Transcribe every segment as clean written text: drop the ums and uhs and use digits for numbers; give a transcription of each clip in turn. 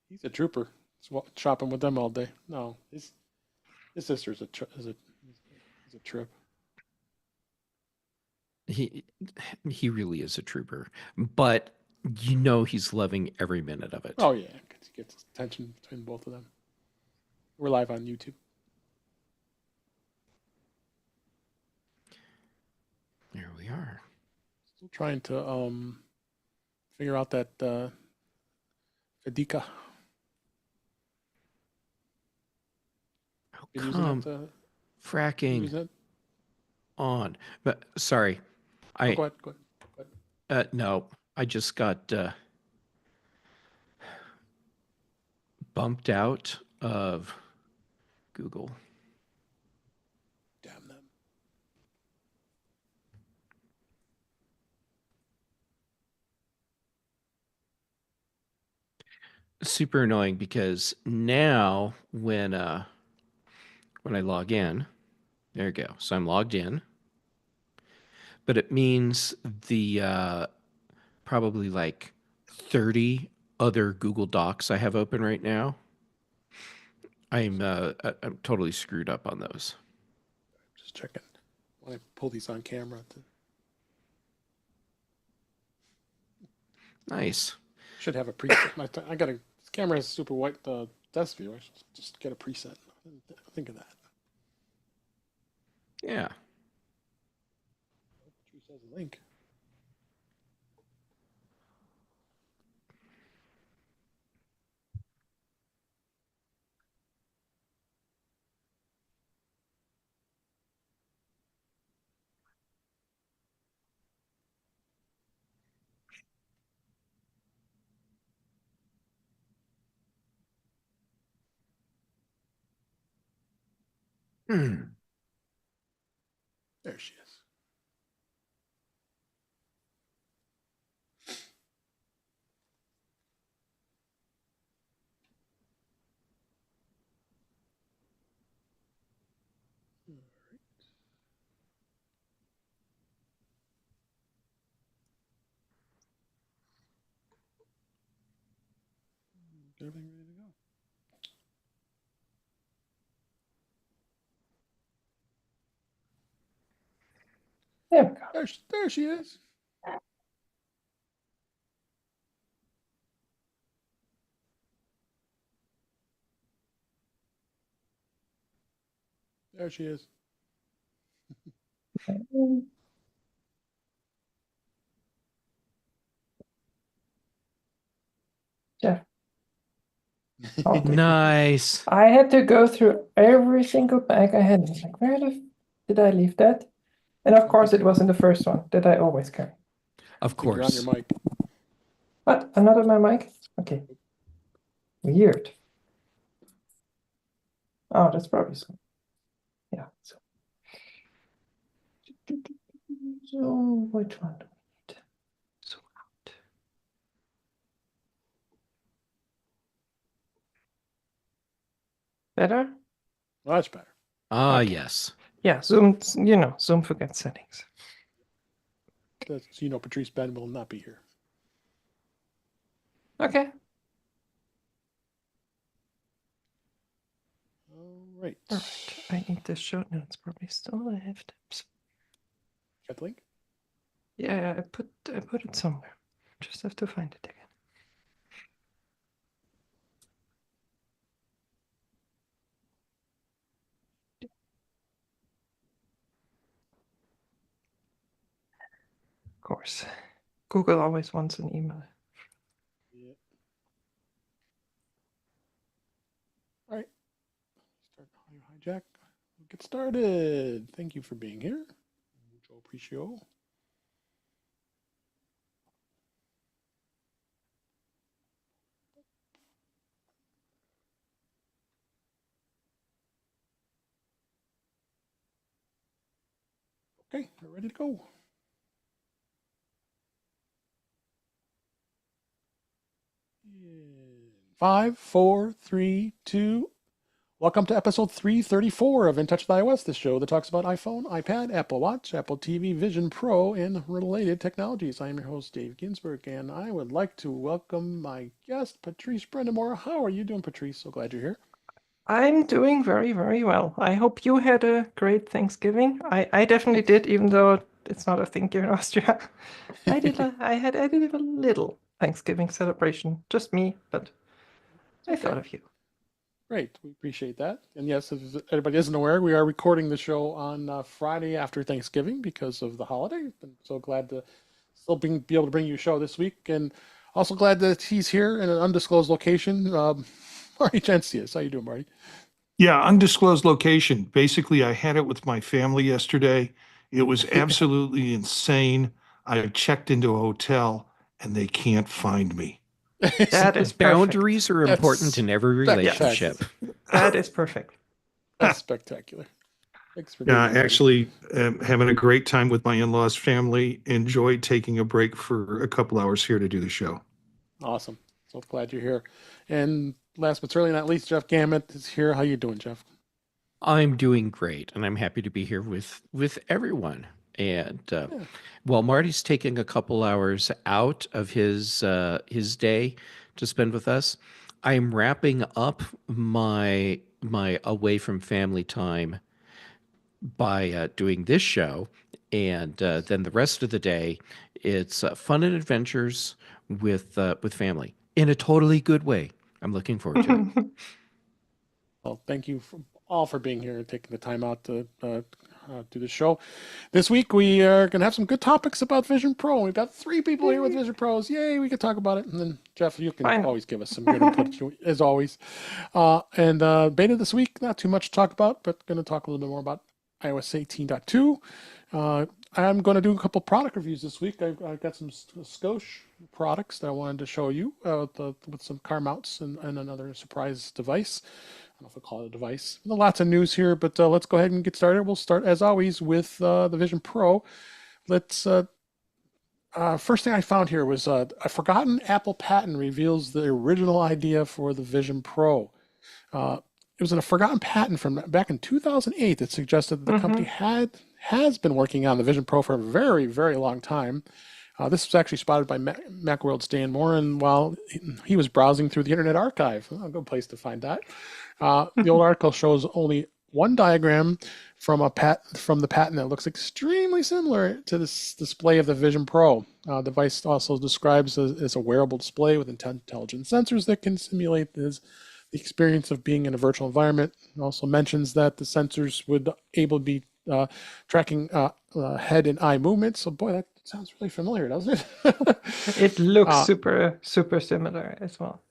He's a trooper. He's shopping with them all day. No, his sister is a trip. He he really is a trooper, but you know he's loving every minute of it. Oh yeah, 'cause he gets tension between both of them. We're live on YouTube. There we are. Still trying to figure out that Fedika. How Been using it come fracking use it. on? But sorry, Oh, I go ahead. Go ahead. Go ahead. no, I just got bumped out of Google. Damn them. Super annoying because now when I log in, there you go. So I'm logged in, but it means the probably like 30 other Google Docs I have open right now. I'm totally screwed up on those. Just checking. When I pull these on camera, Nice. should have a preset. I got a this camera has super white desk view. I should just get a preset. I didn't think of that. Yeah. Tree says link. Hmm. There she is. All right. Everything ready to go. There we go. There she is. There she is. Yeah. Oh, Nice. I had to go through every single bag I had. Like, where did I leave that? And of course, it was in the first one that I always carry. Of I think you're on your course. mic. What? I'm not on my mic? Okay. Weird. Oh, that's probably so. Yeah. So which one do we need? Zoom out. Better? Much better. Ah, Okay. yes. Yeah, Zoom, Zoom forgets settings. So you know, Patrice Ben will not be here. Okay. All right. All right. I need the show notes probably still. I have tips. Got the link? Yeah, I put it somewhere. Just have to find it again. Of course. Google always wants an email. Yeah. All right. Start hijack. We'll get started. Thank you for being here. Mucho appreciate. Okay, we're ready to go. In 5, 4, 3, 2, Welcome to episode 334 of In Touch with iOS, the show that talks about iPhone, iPad, Apple Watch, Apple TV, Vision Pro, and related technologies. I am your host, Dave Ginsburg, and I would like to welcome my guest, Patrice Brendamore. How are you doing, Patrice? So glad you're here. I'm doing very, very well. I hope you had a great Thanksgiving. I definitely did, even though it's not a thing here in Austria. I did a little Thanksgiving celebration, just me, but I Okay. thought of you. Great, we appreciate that. And yes, if everybody isn't aware, we are recording the show on Friday after Thanksgiving because of the holiday. I'm so glad to still be able to bring you a show this week, and also glad that he's here in an undisclosed location. Marty Gensius, how you doing, Marty? Yeah, undisclosed location. Basically, I had it with my family yesterday. It was absolutely insane. I checked into a hotel and they can't find me. That is perfect. Boundaries are important That's in every relationship. That is perfect. That's spectacular. Thanks for doing Yeah, that, Marty. actually, having a great time with my in-laws family. Enjoyed taking a break for a couple hours here to do the show. Awesome. So glad you're here. And last but certainly not least, Jeff Gamet is here. How you doing, Jeff? I'm doing great, and I'm happy to be here with everyone. And while Marty's taking a couple hours out of his day to spend with us, I'm wrapping up my away from family time by doing this show, and then the rest of the day, it's fun and adventures with family in a totally good way. I'm looking forward to it. Well, thank you all for being here and taking the time out to do the show. This week we are going to have some good topics about Vision Pro. We've got 3 people here with Vision Pros. Yay, we can talk about it. And then, Jeff, you can always give us some good input, as always. And beta this week, not too much to talk about, but going to talk a little bit more about iOS 18.2. I'm going to do a couple product reviews this week. I've got some Scosche products that I wanted to show you with some car mounts and another surprise device. I don't know if I call it a device. Lots of news here, but let's go ahead and get started. We'll start, as always, with the Vision Pro. Let's. First thing I found here was a forgotten Apple patent reveals the original idea for the Vision Pro. It was a forgotten patent from back in 2008 that suggested that the company has been working on the Vision Pro for a very, very long time. This was actually spotted by Macworld's Dan Morin while he was browsing through the Internet Archive. A good place to find that. The old article shows only one diagram from the patent that looks extremely similar to this display of the Vision Pro. The device also describes as a wearable display with intelligent sensors that can simulate the experience of being in a virtual environment. It also mentions that the sensors would able to be tracking head and eye movements. So boy, that sounds really familiar, doesn't it? It looks super similar as well.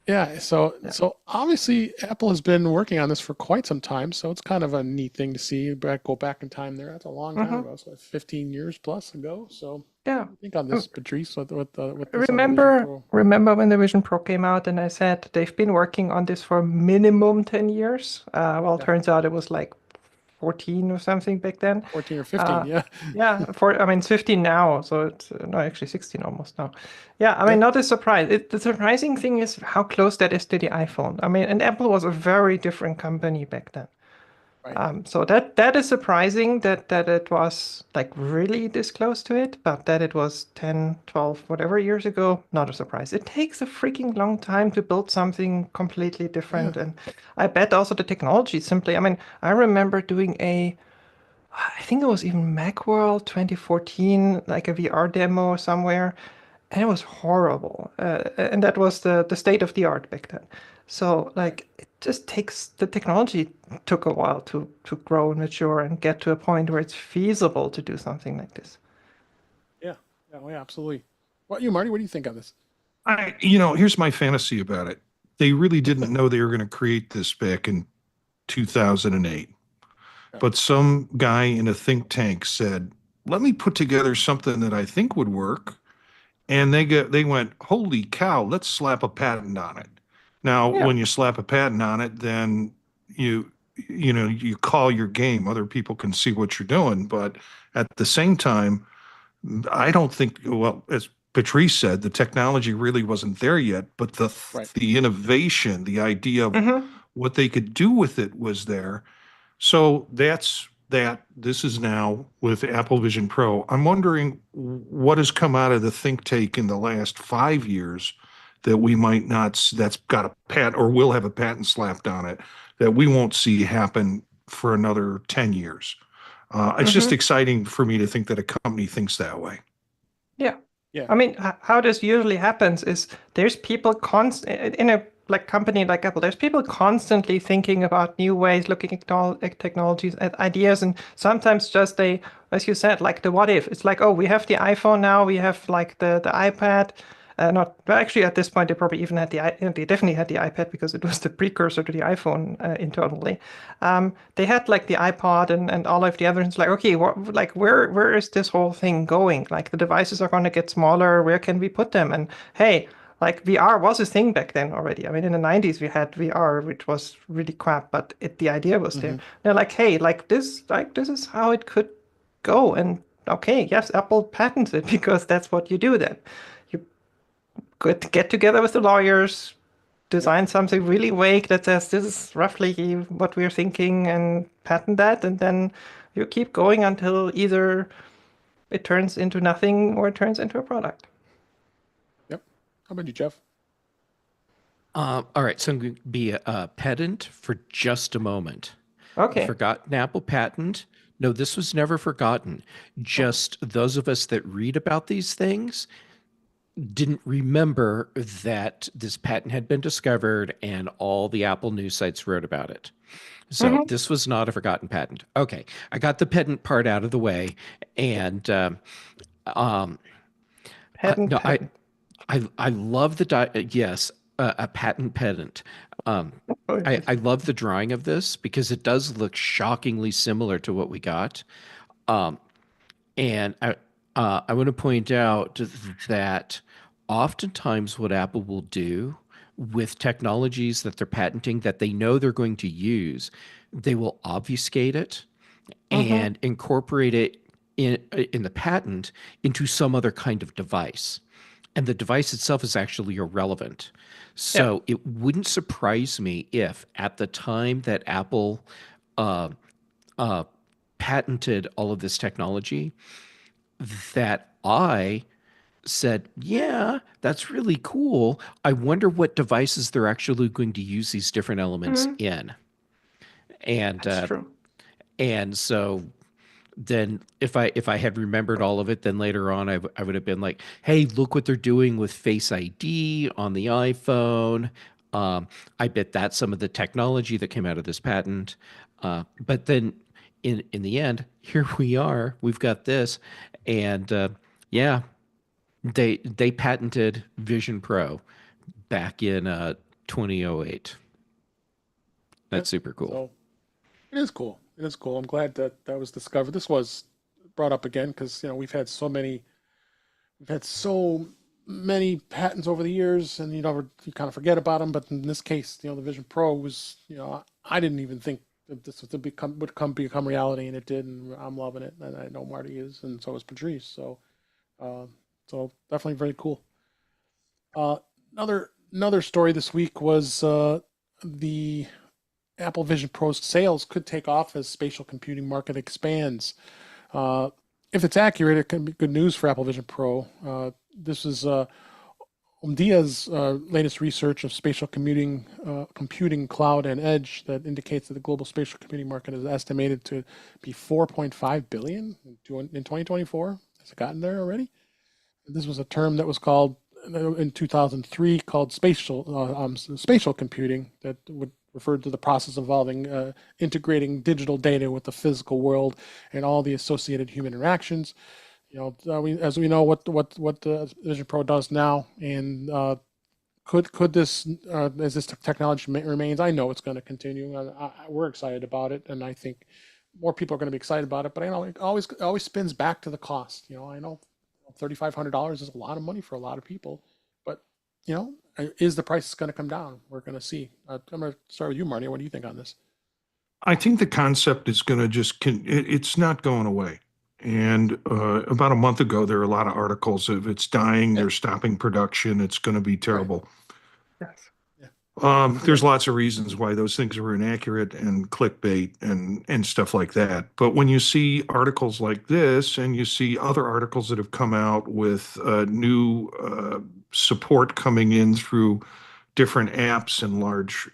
Yeah, so obviously Apple has been working on this for quite some time, so it's kind of a neat thing to see. Go back in time there. That's a long time ago, so 15 years plus ago. So yeah, what do you think on this, Patrice? With remember when the Vision Pro came out, and I said they've been working on this for minimum 10 years. It turns out it was like 14 or something back then. 14 or 15, yeah. Yeah, it's 15 now, so it's no, actually 16 almost now. Yeah, not a surprise. The surprising thing is how close that is to the iPhone. And Apple was a very different company back then. Right. So that is surprising that it was like really this close to it, but that it was 10, 12, whatever years ago, not a surprise. It takes a freaking long time to build something completely different. Yeah. And I bet also the technology simply, I remember doing I think it was even Macworld 2014, like a VR demo somewhere, and it was horrible. And that was the state of the art back then. So it just the technology took a while to grow and mature and get to a point where it's feasible to do something like this. Yeah, absolutely. What you, Marty? What do you think of this? Here's my fantasy about it. They really didn't know they were going to create this back in 2008. But some guy in a think tank said, let me put together something that I think would work. And they went, holy cow, let's slap a patent on it. Now, when you slap a patent on it, then you call your game. Other people can see what you're doing. But at the same time, I don't think, well, as Patrice said, the technology really wasn't there yet. But the innovation, the idea of What they could do with it was there. So that's that. This is now with Apple Vision Pro. I'm wondering what has come out of the think tank in the last 5 years that we might not, that's got a patent or will have a patent slapped on it that we won't see happen for another 10 years. It's just exciting for me to think that a company thinks that way. Yeah. Yeah. I mean, how this usually happens is there's people in a company like Apple, there's people constantly thinking about new ways, looking at technologies, at ideas, and sometimes just as you said, like the what if. It's like, oh, we have the iPhone now, we have like the iPad. Not well, actually at this point they probably even had they definitely had the iPad because it was the precursor to the iPhone internally. They had like the iPod and all of the others. It's like, okay, where is this whole thing going? Like the devices are going to get smaller. Where can we put them? And hey, like VR was a thing back then already. I mean, in the 90s we had VR, which was really crap, but the idea was there. They're like, hey, this is how it could go. And okay, yes, Apple patents it because that's what you do then. You get together with the lawyers, design something really vague that says this is roughly what we're thinking and patent that, and then you keep going until either it turns into nothing or it turns into a product. Yep. How about you, Jeff? All right, so I'm going to be a pedant for just a moment. Okay. Forgotten Apple patent. No, this was never forgotten. Just those of us that read about these things didn't remember that this patent had been discovered and all the Apple news sites wrote about it. So this was not a forgotten patent. Okay, I got the pedant part out of the way, and Patent. no, patent. I love the yes, a patent pedant. I love the drawing of this because it does look shockingly similar to what we got. And I want to point out that oftentimes what Apple will do with technologies that they're patenting that they know they're going to use, they will obfuscate it and incorporate it in the patent into some other kind of device. And the device itself is actually irrelevant. So it wouldn't surprise me if at the time that Apple patented all of this technology, that I said, yeah, that's really cool. I wonder what devices they're actually going to use these different elements in. And That's true. and so then if I had remembered all of it, then later on I would have been like, hey, look what they're doing with Face ID on the iPhone. I bet that's some of the technology that came out of this patent. But then in the end, here we are. We've got this, and yeah, they patented Vision Pro back in 2008. That's super cool. So it is cool. It is cool. I'm glad that that was discovered. This was brought up again because we've had so many patents over the years, and you kind of forget about them. But in this case, the Vision Pro was I didn't even think that this would become reality, and it did, and I'm loving it. And I know Marty is, and so is Patrice. So so definitely very cool. Another story this week was the Apple Vision Pro's sales could take off as spatial computing market expands. If it's accurate, it can be good news for Apple Vision Pro. This is Omdia's latest research of spatial computing, cloud, and edge that indicates that the global spatial computing market is estimated to be 4.5 billion in 2024. Has it gotten there already? This was a term that was called in 2003 called spatial computing that would refer to the process involving integrating digital data with the physical world and all the associated human interactions. As we know what the Vision Pro does now, and could this as this technology remains, I know it's going to continue. We're excited about it, and I think more people are going to be excited about it. But I know it always spins back to the cost. I know $3,500 is a lot of money for a lot of people, but is the price going to come down? We're going to see. I'm going to start with you, Marty. What do you think on this? I think the concept is going to it's not going away. And about a month ago, there were a lot of articles of it's dying, they're stopping production, it's going to be terrible. Yes. There's lots of reasons why those things are inaccurate and clickbait and stuff like that. But when you see articles like this and you see other articles that have come out with new support coming in through different apps and large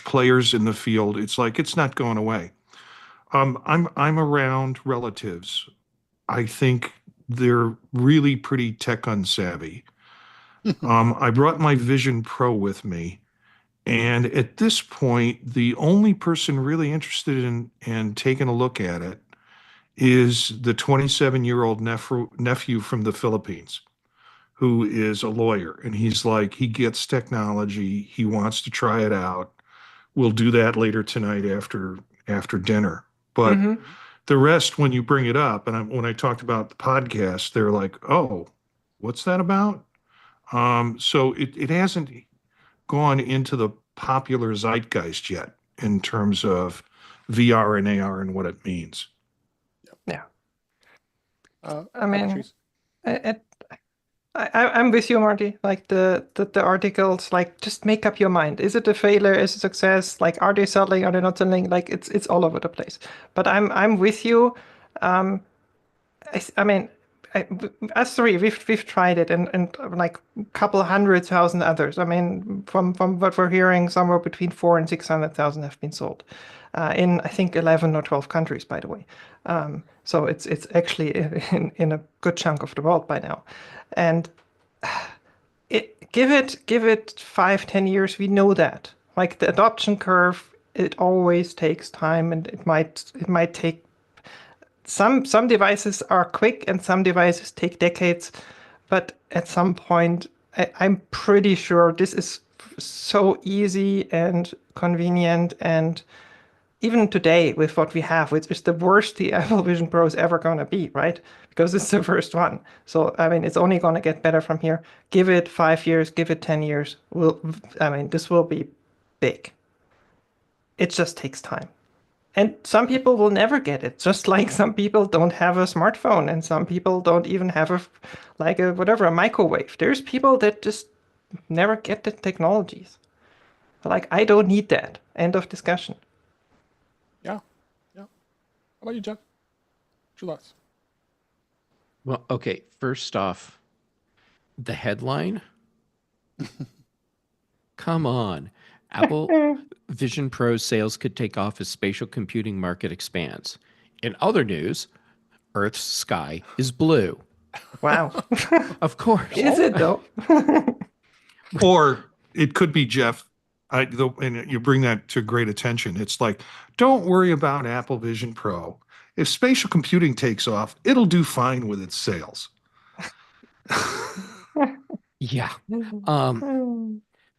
players in the field, it's like it's not going away. I'm around relatives. I think they're really pretty tech unsavvy. I brought my Vision Pro with me, and at this point, the only person really interested in taking a look at it is the 27-year-old nephew from the Philippines, who is a lawyer. And he's like, he gets technology. He wants to try it out. We'll do that later tonight after dinner. But Mm-hmm. the rest, when you bring it up, and when I talked about the podcast, they're like, oh, what's that about? So it hasn't gone into the popular zeitgeist yet in terms of VR and AR and what it means. Yeah. I How about mean, Patrice? I'm with you, Marty. Like the articles, like just make up your mind. Is it a failure? Is it a success? Like, are they selling? Are they not selling? Like, it's all over the place. But I'm with you. I mean, us three, we've tried it, and like a couple 100,000 others. I mean, from what we're hearing, somewhere between 400,000 and 600,000 have been sold, in I think 11 or 12 countries, by the way. So it's actually in a good chunk of the world by now, and give it 5-10 years. We know that, like, the adoption curve, it always takes time, and it might take. Some devices are quick and some devices take decades, but at some point, I'm pretty sure this is so easy and convenient, and even today with what we have, which is the worst the Apple Vision Pro is ever going to be, right? Because it's the first one. So, I mean, it's only going to get better from here. Give it 5 years, give it 10 years. This will be big. It just takes time. And some people will never get it, just like some people don't have a smartphone and some people don't even have a microwave. There's people that just never get the technologies. Like, I don't need that. End of discussion. Yeah. How about you, Jeff? What's your thoughts? Well, okay. First off, the headline. Come on. Apple Vision Pro sales could take off as spatial computing market expands. In other news, Earth's sky is blue. Wow. Of course. Is it though? Or it could be, Jeff, and you bring that to great attention. It's like, don't worry about Apple Vision Pro. If spatial computing takes off, it'll do fine with its sales. Yeah.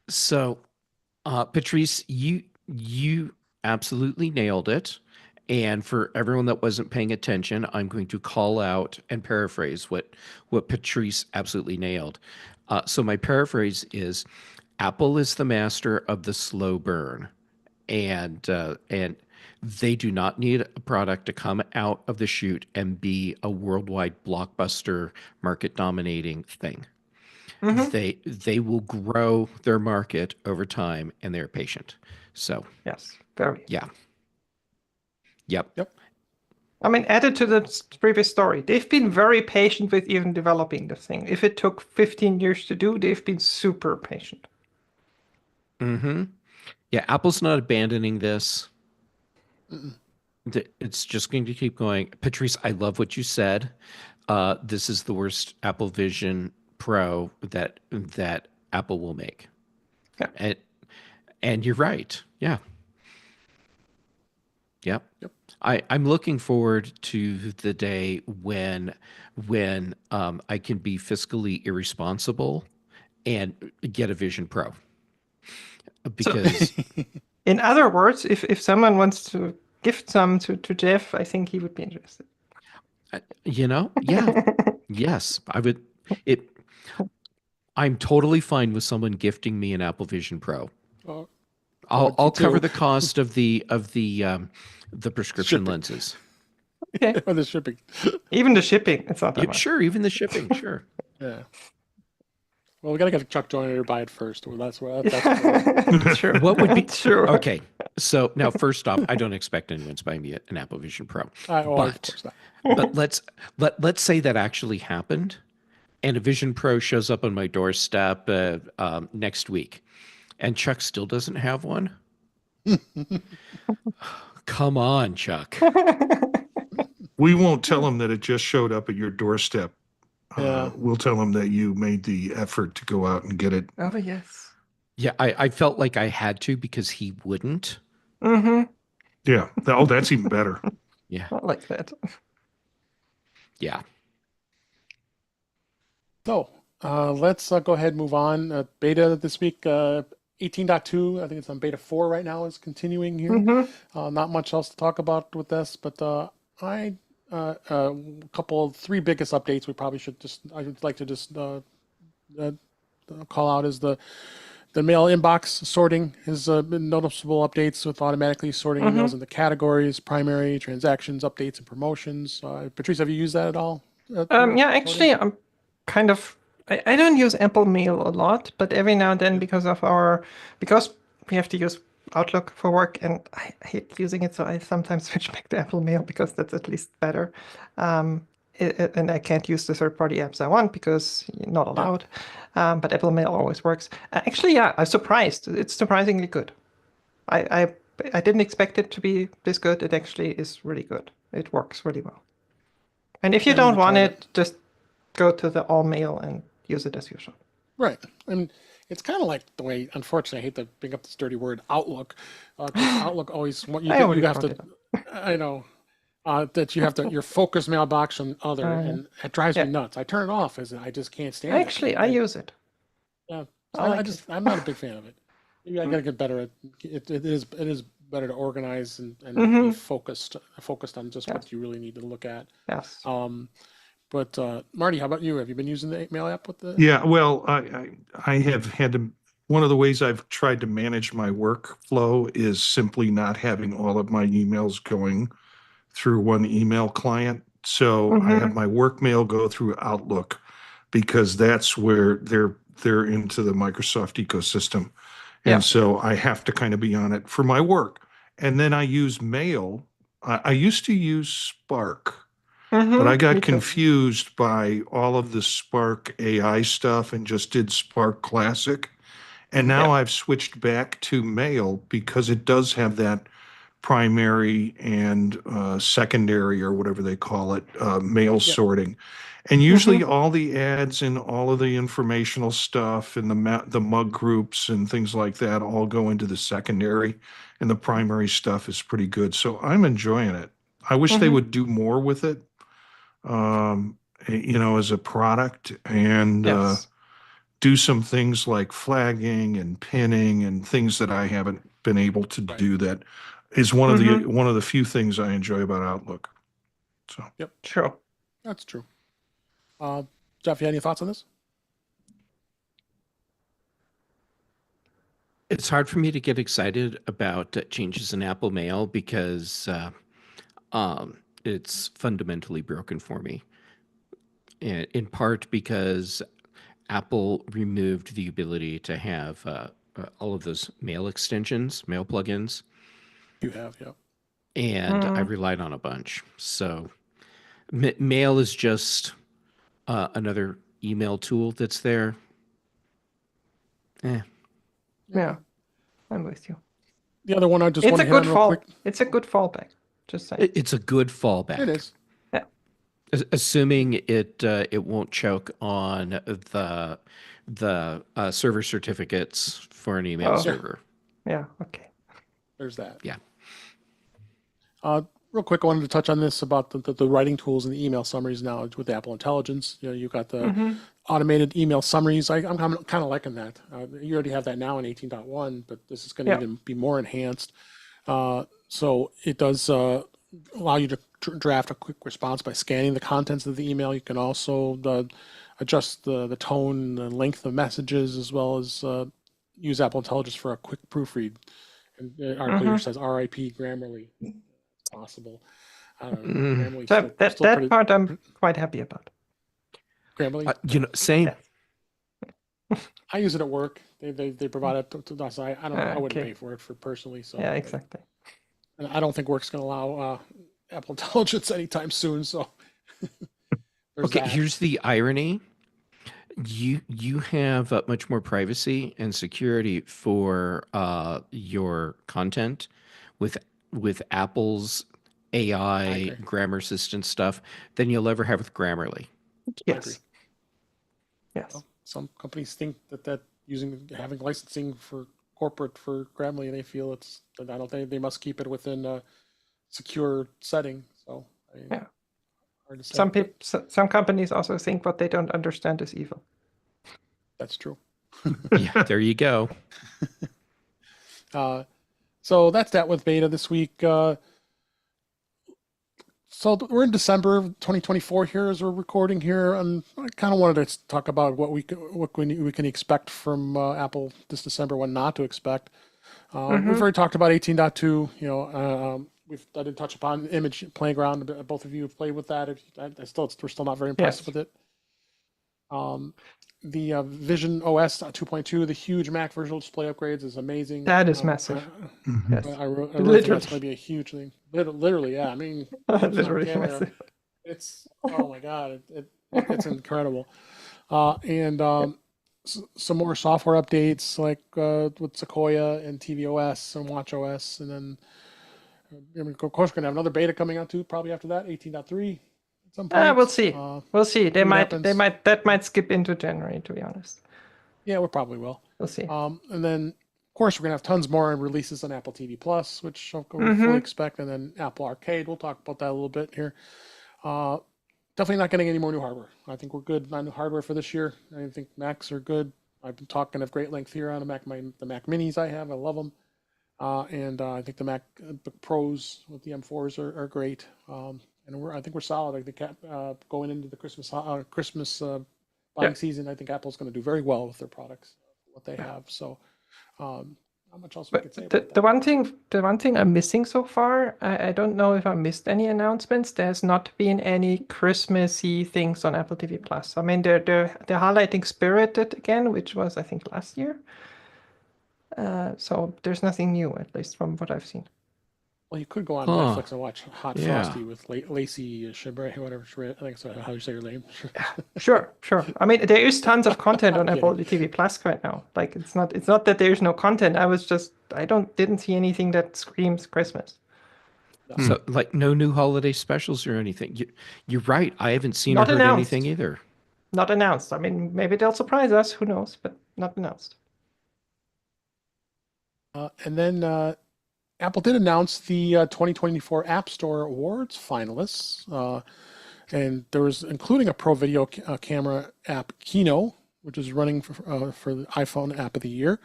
So, Patrice, you absolutely nailed it. And for everyone that wasn't paying attention, I'm going to call out and paraphrase what Patrice absolutely nailed. So my paraphrase is, Apple is the master of the slow burn, and they do not need a product to come out of the chute and be a worldwide blockbuster, market dominating thing. They will grow their market over time, and they're patient. So Yes, very. yeah. Yep. I mean, added to the previous story, they've been very patient with even developing the thing. If it took 15 years to do, they've been super patient. Mm-hmm. Yeah, Apple's not abandoning this. It's just going to keep going. Patrice, I love what you said. This is the worst Apple Vision Pro that Apple will make. Yeah. And you're right. Yeah. Yep. I'm looking forward to the day when I can be fiscally irresponsible and get a Vision Pro. Because In other words, if someone wants to gift some to Jeff, I think he would be interested. yeah. Yes, I would. I'm totally fine with someone gifting me an Apple Vision Pro. I'll cover the cost of the prescription Shipping. lenses. Okay. Or the shipping. Even the shipping, it's not that much. Sure, even the shipping. Sure. Yeah. Well, we got to get Chuck Joyner to buy it first. Well, that's where True. What would be True. okay? So now, first off, I don't expect anyone to buy me an Apple Vision Pro, of but course not. let's say that actually happened, and a Vision Pro shows up on my doorstep next week, and Chuck still doesn't have one. Come on, Chuck. We won't tell him that it just showed up at your doorstep. Yeah. We'll tell him that you made the effort to go out and get it. Oh, yes. Yeah, I felt like I had to because he wouldn't. Mm-hmm. Yeah. Oh, that's even better. Yeah, I like that. yeah. So let's go ahead and move on. Beta this week, 18.2. I think it's on beta 4 right now. Is continuing here. Mm-hmm. Not much else to talk about with this, but three biggest updates we probably should I would like to just call out is the mail inbox sorting has been noticeable updates with automatically sorting emails into categories, primary, transactions, updates, and promotions. Patrice, have you used that at all? Yeah, actually, I'm kind of. I don't use Apple Mail a lot, but every now and then, because we have to use Outlook for work, and I hate using it, so I sometimes switch back to Apple Mail because that's at least better. And I can't use the third-party apps I want because you're not allowed. But Apple Mail always works. Actually, yeah, I'm surprised. It's surprisingly good. I didn't expect it to be this good. It actually is really good. It works really well. And if you don't want it, just go to the all mail and use it as usual. Right. I mean, it's kind of like the way, unfortunately, I hate to bring up this dirty word, Outlook. 'Cause Outlook always, you have to, I know, that you have to, your focus mailbox on other, and it drives me nuts. I turn it off as I just can't stand it. Actually, I use it. Yeah. I I'm not a big fan of it. Maybe I gotta get better at it. It is better to organize and be focused on just what you really need to look at. Yes. But Marty, how about you? Have you been using the mail app with the? Yeah, well, I have had to. One of the ways I've tried to manage my workflow is simply not having all of my emails going through one email client. So I have my work mail go through Outlook because that's where they're into the Microsoft ecosystem. And so I have to kind of be on it for my work. And then I use mail. I used to use Spark. But I got confused by all of the Spark AI stuff and just did Spark Classic. And now I've switched back to Mail because it does have that primary and secondary, or whatever they call it, mail sorting. And usually all the ads and all of the informational stuff and the mug groups and things like that all go into the secondary, and the primary stuff is pretty good. So I'm enjoying it. I wish they would do more with it. As a product, and do some things like flagging and pinning and things that I haven't been able to do. That is one of the few things I enjoy about Outlook. So True. That's true. Jeff, you have any thoughts on this? It's hard for me to get excited about changes in Apple Mail because it's fundamentally broken for me. And in part because Apple removed the ability to have all of those mail extensions, mail plugins. You have, yeah. And I relied on a bunch. So mail is just another email tool that's there. Yeah, I'm with you. The other one I just want to hit on real quick. It's a good fallback. Just saying. It's a good fallback. It is. Yeah. Assuming it won't choke on the server certificates for an email server. Yeah. Okay. There's that. Yeah. Real quick, I wanted to touch on this about the writing tools and the email summaries now with Apple Intelligence. You've got the automated email summaries. I'm kind of liking that. You already have that now in 18.1, but this is going to even be more enhanced. So it does allow you to draft a quick response by scanning the contents of the email. You can also adjust the tone, the length of messages, as well as use Apple Intelligence for a quick proofread. And the article here says RIP Grammarly. It's possible. I don't know. Grammarly's So that pretty, part I'm quite happy about. Grammarly? Same. Yes. I use it at work. They provide it to us. I wouldn't Okay. pay for it for personally. So Yeah, exactly. and I don't think work's going to allow Apple Intelligence anytime soon. So there's Okay, that. here's the irony. You have much more privacy and security for your content with Apple's AI agree. grammar assistant stuff than you'll ever have with Grammarly. I agree. Yes. Yes. Well, some companies think that having licensing for corporate for Grammarly, they feel it's. I don't think they must keep it within a secure setting. So Yeah. hard to say. Some people, some companies also think what they don't understand is evil. That's true. Yeah, there you go. So that's that with beta this week. So we're in December of 2024 here as we're recording here, and I kind of wanted to talk about what we can expect from Apple this December, what not to expect. We've already talked about 18.2. You know, I did touch upon Image Playground. Both of you have played with that. We're still not very impressed Yes. with it. The Vision OS 2.2, the huge Mac virtual display upgrades is amazing. That is massive. Yes. I really think Literally. that's going to be a huge thing. Literally, yeah. I mean, Literally camera, massive. it's oh my god, it's incredible. And some more software updates like with Sequoia and tvOS and watchOS, and then of course we're gonna have another beta coming out too, probably after that, 18.3 at some point. We'll see. We'll see. what happens. That might skip into January, to be honest. Yeah, we probably will. We'll see. And then, of course, we're gonna have tons more releases on Apple TV Plus, which we fully expect, and then Apple Arcade. We'll talk about that a little bit here. Definitely not getting any more new hardware. I think we're good on new hardware for this year. I think Macs are good. I've been talking at great length here on the Mac Minis I have. I love them, and I think the Mac Pros with the M4s are great. And I think we're solid. I think going into the Christmas buying season, I think Apple's going to do very well with their products, what they have. So, not much else we could say about The one thing I'm missing so far, I don't know if I missed any announcements. There's not been any Christmassy things on Apple TV Plus. I mean, they're highlighting Spirited again, which was I think last year. So there's nothing new, at least from what I've seen. Well, you could go on Huh. Netflix and watch Hot Yeah. Frosty with Lacey Chabert, whatever. I think that's how you say her name. Sure. I mean, there is tons of content on I'm Apple TV Plus right now. Like, it's not that there's no content. I didn't see anything that screams Christmas. So, like, no new holiday specials or anything. You're right. I haven't seen Not or heard announced. anything either. Not announced. I mean, maybe they'll surprise us. Who knows? But not announced. And then Apple did announce the 2024 App Store Awards finalists, and there was including a pro video camera app, Kino, which is running for the iPhone App of the Year.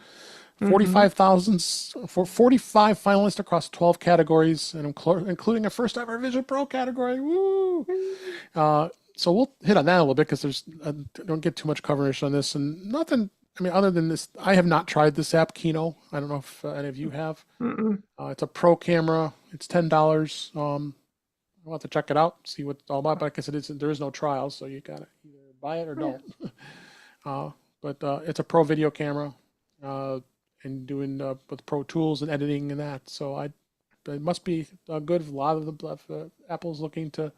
45 finalists across 12 categories, and including a first ever Vision Pro category. Woo! So we'll hit on that a little bit because don't get too much coverage on this, and nothing. I mean, other than this, I have not tried this app, Kino. I don't know if any of you have. It's a pro camera. It's $10. I'll have to check it out, see what it's all about. But I guess there is no trial, so you gotta either buy it or don't. But it's a pro video camera, and doing with pro tools and editing and that. So it must be good. A lot of Apple's looking to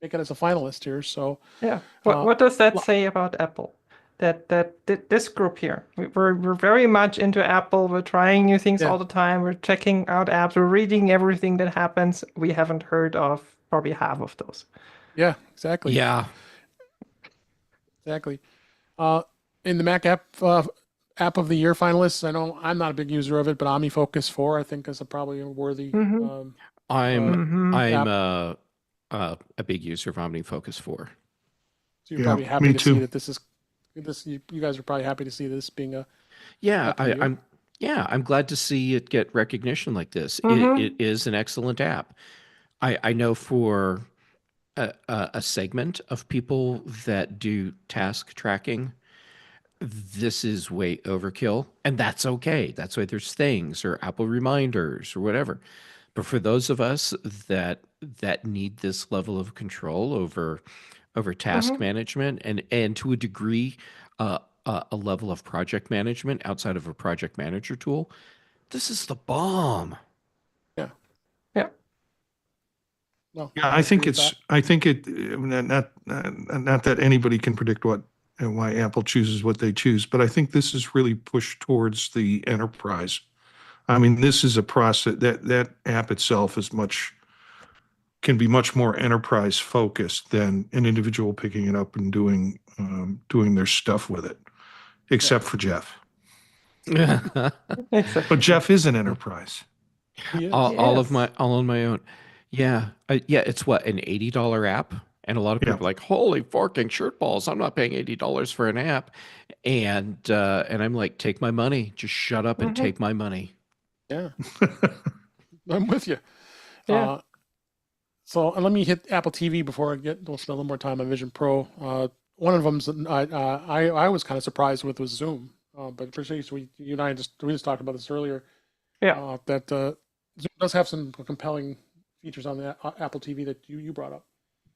make it as a finalist here. So Yeah. What does that say about Apple? That this group here, we're very much into Apple. We're trying new things all the time. We're checking out apps. We're reading everything that happens. We haven't heard of probably half of those. Yeah, exactly. Yeah. Exactly. In the Mac app of the year finalists, I know I'm not a big user of it, but OmniFocus 4 I think is probably a worthy. I'm a big user of OmniFocus 4. So you're probably happy me to too. see that this is. You guys are probably happy to see this being a. Yeah, I'm glad to see it get recognition like this. It is an excellent app. I know for a segment of people that do task tracking, this is way overkill, and that's okay. That's why there's things or Apple reminders or whatever. But for those of us that need this level of control over task management and to a degree a level of project management outside of a project manager tool, this is the bomb. Yeah. Yeah. No, Yeah, I think agree with it's. that. I think it. Not that anybody can predict what and why Apple chooses what they choose, but I think this is really pushed towards the enterprise. I mean, this is a process that app itself is can be much more enterprise focused than an individual picking it up and doing their stuff with it, except for Jeff. Except But for Jeff is an enterprise. He is. all Yes. all on my own. Yeah. Yeah. It's what, an $80 app? And a lot of Yeah. people are like, holy forking shirt balls. I'm not paying $80 for an app. And I'm like, take my money. Just shut up and take my money. Yeah, I'm with you. Yeah. So let me hit Apple TV before we'll spend a little more time on Vision Pro. One of them I was kind of surprised with was Zoom, but Patrice, you and I we just talked about this earlier. Yeah. That Zoom does have some compelling features on the Apple TV that you brought up.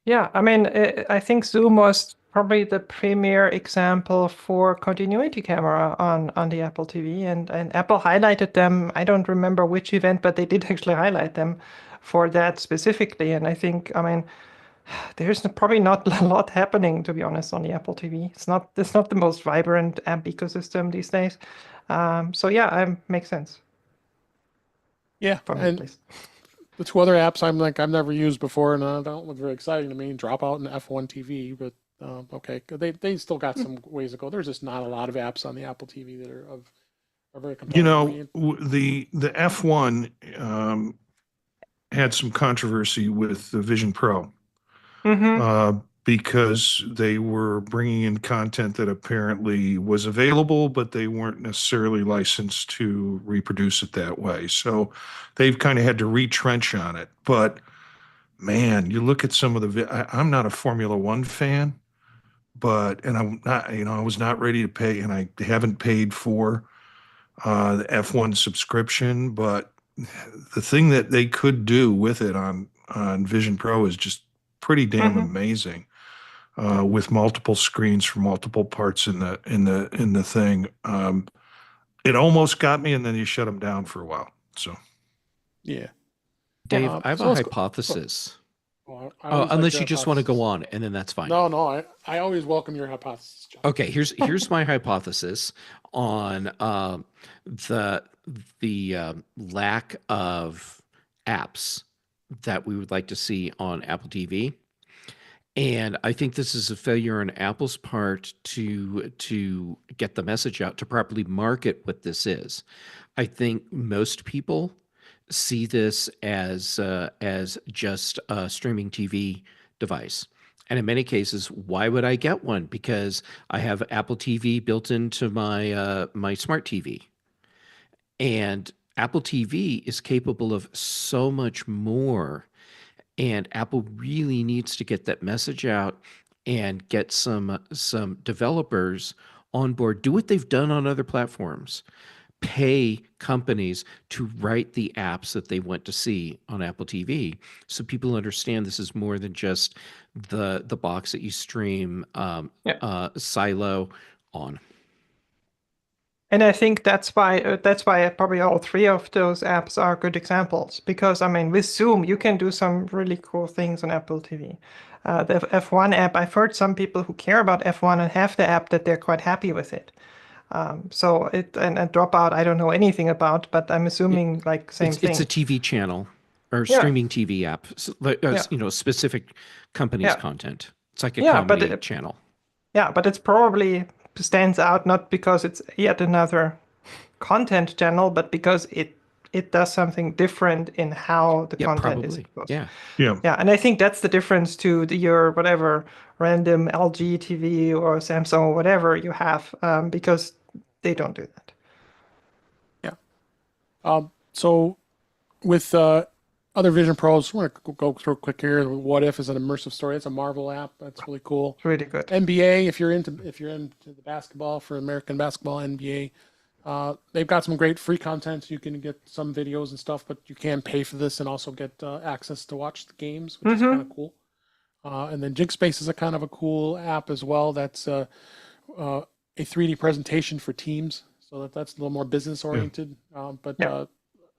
Yeah, I mean, I think Zoom was probably the premier example for continuity camera on the Apple TV, and Apple highlighted them. I don't remember which event, but they did actually highlight them for that specifically. And I think, I mean, there's probably not a lot happening, to be honest, on the Apple TV. It's not the most vibrant app ecosystem these days. So yeah, makes sense Yeah, for me at and least. the two other apps I've never used before, and don't look very exciting to me. Dropout and F1 TV, but okay, they still got some ways to go. There's just not a lot of apps on the Apple TV that are very compelling. The F1 had some controversy with the Vision Pro because they were bringing in content that apparently was available, but they weren't necessarily licensed to reproduce it that way. So they've kind of had to retrench on it. But man, you look at some of I'm not a Formula One fan, and I'm not, I was not ready to pay, and I haven't paid for the F1 subscription, but the thing that they could do with it on Vision Pro is just pretty damn amazing. With multiple screens for multiple parts in the thing, it almost got me, and then you shut them down for a while. So, Yeah, Dave, I have so a let's go- hypothesis. Well, I always like Unless your you just want to go hypothesis. on, and then that's fine. No, I always welcome your hypothesis, John. Okay, here's my hypothesis on the lack of apps that we would like to see on Apple TV. And I think this is a failure on Apple's part to get the message out, to properly market what this is. I think most people see this as just a streaming TV device. And in many cases, why would I get one? Because I have Apple TV built into my my smart TV. And Apple TV is capable of so much more. And Apple really needs to get that message out and get some developers on board. Do what they've done on other platforms. Pay companies to write the apps that they want to see on Apple TV, so people understand this is more than just the box that you stream Silo on. And I think that's why probably all three of those apps are good examples, because I mean with Zoom you can do some really cool things on Apple TV. The F1 app, I've heard some people who care about F1 and have the app that they're quite happy with it. So and Dropout I don't know anything about, but I'm assuming like same thing. It's a TV channel or Yeah. streaming TV app, specific company's content. It's like a comedy channel. Yeah, but it's probably stands out not because it's yet another content channel, but because it does something different in how the content is exposed. Yeah, and I think that's the difference to your whatever random LG TV or Samsung or whatever you have, because they don't do that. Yeah. So with other Vision Pros, we're gonna go through quick here. What If is an immersive story. It's a Marvel app. That's really cool. It's really good. NBA, if you're into the basketball, for American basketball, NBA, they've got some great free content. You can get some videos and stuff, but you can pay for this and also get access to watch the games, which is kind of cool. And then Jigspace is a kind of a cool app as well. That's a 3D presentation for Teams, so that's a little more business oriented.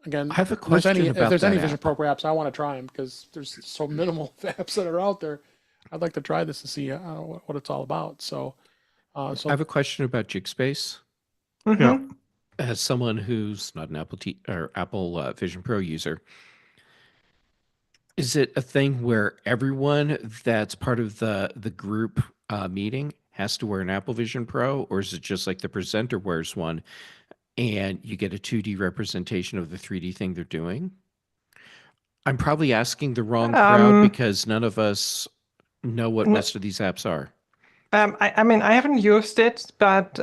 Again, I have a if there's question if about there's any that Vision app. Pro apps, I want to try them because there's so minimal apps that are out there. I'd like to try this and see what it's all about. So, I have a question about Jigspace. Yeah. As someone who's not an Apple Vision Pro user, is it a thing where everyone that's part of the group meeting has to wear an Apple Vision Pro, or is it just like the presenter wears one and you get a 2D representation of the 3D thing they're doing? I'm probably asking the wrong crowd because none of us know what most of these apps are. I mean, I haven't used it, but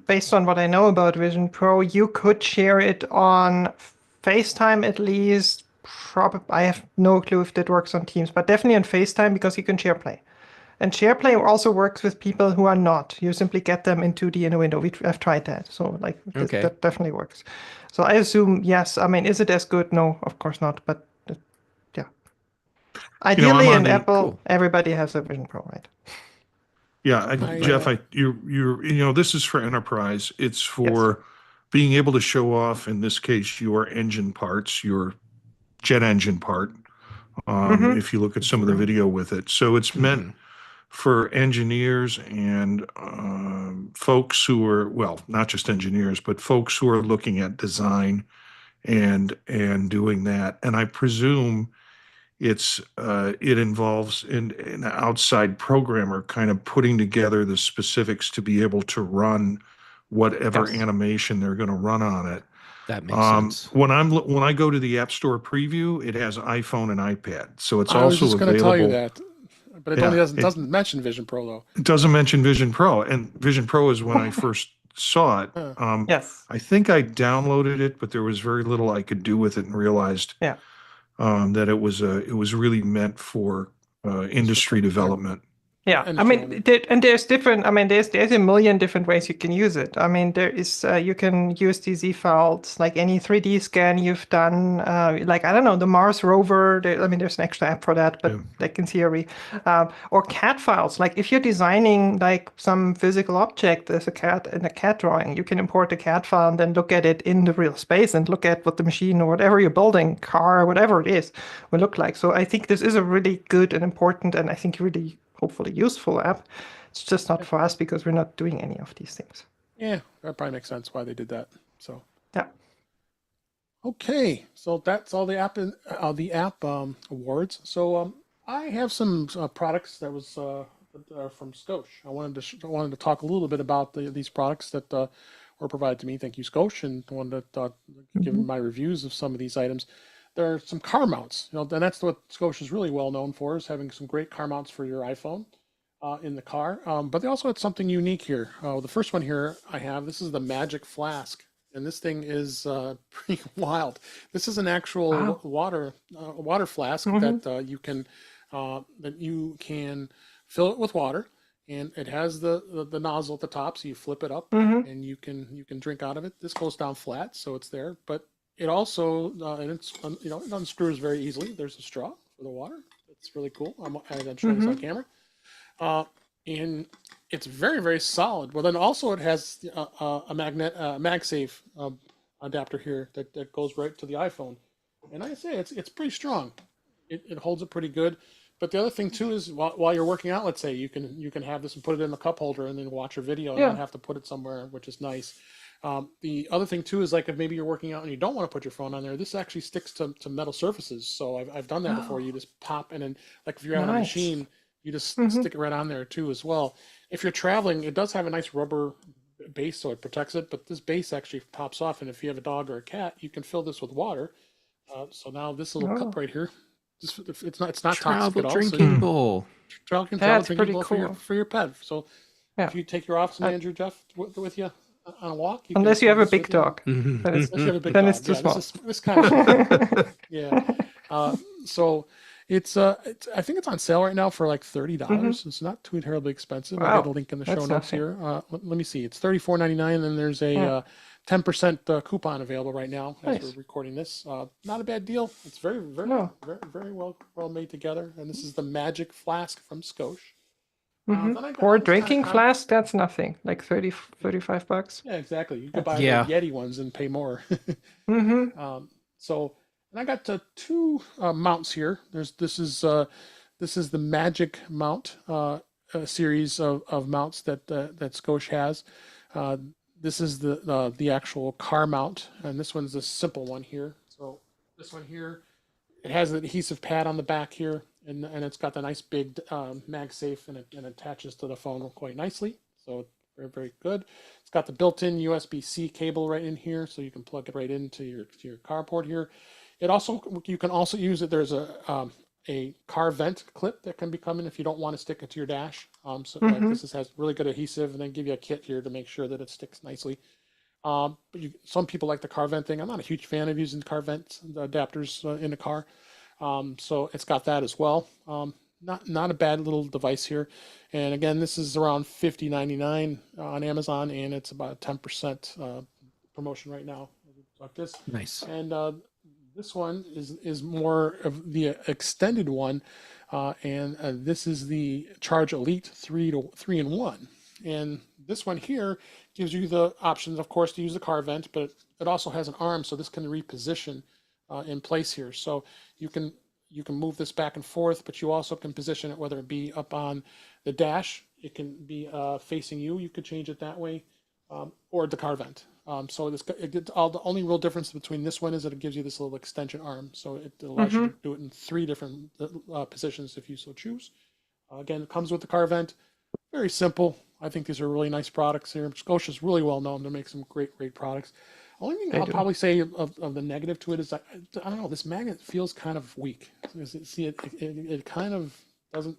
based on what I know about Vision Pro, you could share it on FaceTime at least. I have no clue if that works on Teams, but definitely on FaceTime because you can share play. And SharePlay also works with people who are not. You simply get them in 2D in a window. I've tried that. So like Okay. that definitely works. So I assume, yes. I mean, is it as good? No, of course not. But yeah. Ideally I'm on in the- Apple, Cool. everybody has a Vision Pro, right? Yeah, Jeff, this is for enterprise. It's for being able to show off, in this case, your engine parts, your jet engine part. If you look at some of the video with it, so it's meant for engineers and folks who are, well, not just engineers, but folks who are looking at design and doing that. And I presume it involves an outside programmer kind of putting together the specifics to be able to run whatever animation they're going to run on it. That makes sense. When I go to the App Store preview, it has iPhone and iPad, so it's I was also just going to available. tell you that, but it Yeah, only doesn't mention Vision Pro though. It doesn't mention Vision Pro, and Vision Pro is when I first saw it. Yes. I think I downloaded it, but there was very little I could do with it, and realized Yeah. that it was really meant for industry development. Yeah, I mean, there's different. I mean, there's a million different ways you can use it. I mean, there is you can use the Z files like any 3D scan you've done. Like I don't know, the Mars rover. I mean, there's an extra app for that, but like in theory, or CAD files. Like if you're designing like some physical object, there's a CAD in a CAD drawing. You can import a CAD file and then look at it in the real space and look at what the machine or whatever you're building, car, whatever it is, will look like. So I think this is a really good and important, and I think really hopefully useful app. It's just not for us because we're not doing any of these things. Yeah, that probably makes sense why they did that. So yeah. Okay, so that's all the app awards. So I have some products that was that are from Scosh. I wanted to talk a little bit about these products that were provided to me. Thank you, Scosh, and I wanted to give my reviews of some of these items. There are some car mounts, and that's what Scotia is really well known for, is having some great car mounts for your iPhone in the car. But they also had something unique here. The first one here this is the Magic Flask, and this thing is pretty wild. This is an actual water flask that you can fill it with water, and it has the nozzle at the top, so you flip it up and you can drink out of it. This goes down flat, so it's there, but it also, it unscrews very easily. There's a straw for the water. It's really cool. I'm showing this on camera. And it's very, very solid. Well, then also it has a MagSafe adapter here that goes right to the iPhone. And like I say, it's pretty strong. It holds it pretty good. But the other thing too is while you're working out, let's say you can have this and put it in the cup holder and then watch your video and not have to put it somewhere, which is nice. The other thing too is like if maybe you're working out and you don't want to put your phone on there, this actually sticks to metal surfaces. So I've done that before. You just pop and then like if you're on a machine, you just stick it right on there too as well. If you're traveling, it does have a nice rubber base so it protects it, but this base actually pops off, and if you have a dog or a cat, you can fill this with water. So now this little cup right here, it's not toxic at all. Drinking bowl. Travel drinking bowl for your pet. So if you take your office manager Jeff with you on a walk, unless you have a big dog, then it's too small. This kind of so it's I think it's on sale right now for like $30. It's not too terribly expensive. I'll get a link in the show notes here. Let me see. It's $34.99, and there's a 10% coupon available right now as we're recording this. Not a bad deal. It's very, very, very well made together. And this is the Magic Flask from Scosh. Then I got For a this kinda drinking flask, that's nothing. Like 30, $35. Yeah, exactly. You could buy Yeah. the Yeti ones and pay more. Mm-hmm. So, and I got two mounts here. This is the Magic mount a series of mounts that Scotia has. Uh, this is the actual car mount, and this one's a simple one here. So this one here, it has an adhesive pad on the back here, and it's got the nice big MagSafe, and it attaches to the phone quite nicely. So very, very good. It's got the built-in USB-C cable right in here, so you can plug it right into your carport here. You can also use it. There's a car vent clip that can be coming if you don't want to stick it to your dash. Like this has really good adhesive, and then give you a kit here to make sure that it sticks nicely. But some people like the car vent thing. I'm not a huge fan of using car vent adapters in the car. So it's got that as well. Not a bad little device here. And again, this is around $50.99 on Amazon, and it's about a 10% promotion right now. Like this. Nice. And this one is more of the extended one, and this is the Charge Elite 3-in-1. And this one here gives you the options, of course, to use the car vent, but it also has an arm, so this can reposition in place here. So you can move this back and forth, but you also can position it, whether it be up on the dash, it can be facing you. You could change it that way, or the car vent. So the only real difference between this one is that it gives you this little extension arm, so it allows you to do it in 3 different positions if you so choose. Again, it comes with the car vent. Very simple. I think these are really nice products here. Scotia's really well known to make some great products. Only thing I'll probably say of the negative to it is I don't know. This magnet feels kind of weak. It kind of doesn't.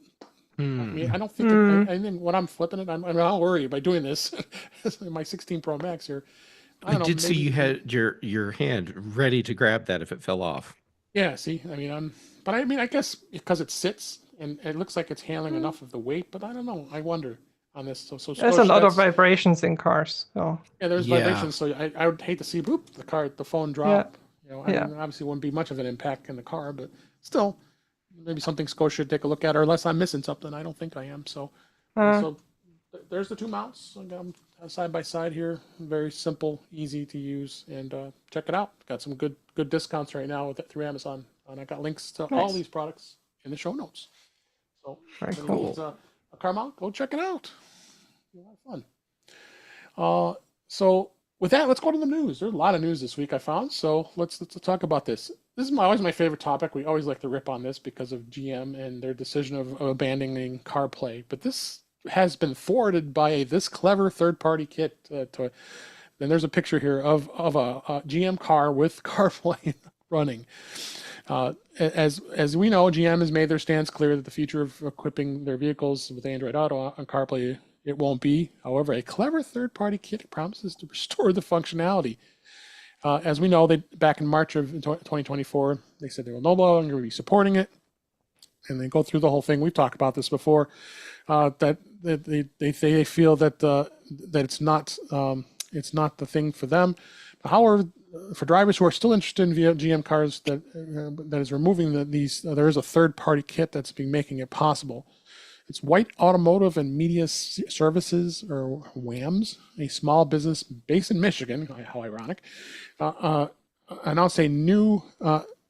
I mean, I don't think. I think when I'm flipping it, I'm not worried by doing this. My 16 Pro Max here. I did see you had your hand ready to grab that if it fell off. Yeah. See, I guess because it sits and it looks like it's handling enough of the weight, but I don't know. I wonder on this. So There's a lot of vibrations in cars. So yeah, there's vibrations. So I would hate to see the phone drop. Yeah. I mean, obviously, it wouldn't be much of an impact in the car, but still, maybe something Scotia should take a look at, or unless I'm missing something. I don't think I am. So there's the 2 mounts. I got them side by side here. Very simple, easy to use, and check it out. Got some good discounts right now through Amazon, and I got links to all these products in the show notes. So very cool. A car mount, go check it out. A lot of fun. So with that, let's go to the news. There's a lot of news this week I found, so let's talk about this. This is always my favorite topic. We always like to rip on this because of GM and their decision of abandoning CarPlay. But this has been thwarted by this clever third-party kit. And there's a picture here of a GM car with CarPlay running. As we know, GM has made their stance clear that the future of equipping their vehicles with Android Auto on CarPlay, it won't be. However, a clever third-party kit promises to restore the functionality. As we know, back in March of 2024, they said they will no longer be supporting it, and they go through the whole thing. We've talked about this before. That they feel that it's not the thing for them. However, for drivers who are still interested in GM cars, that is removing these. There is a third-party kit that's been making it possible. It's White Automotive and Media Services, or WAMS, a small business based in Michigan. How ironic! Announced a new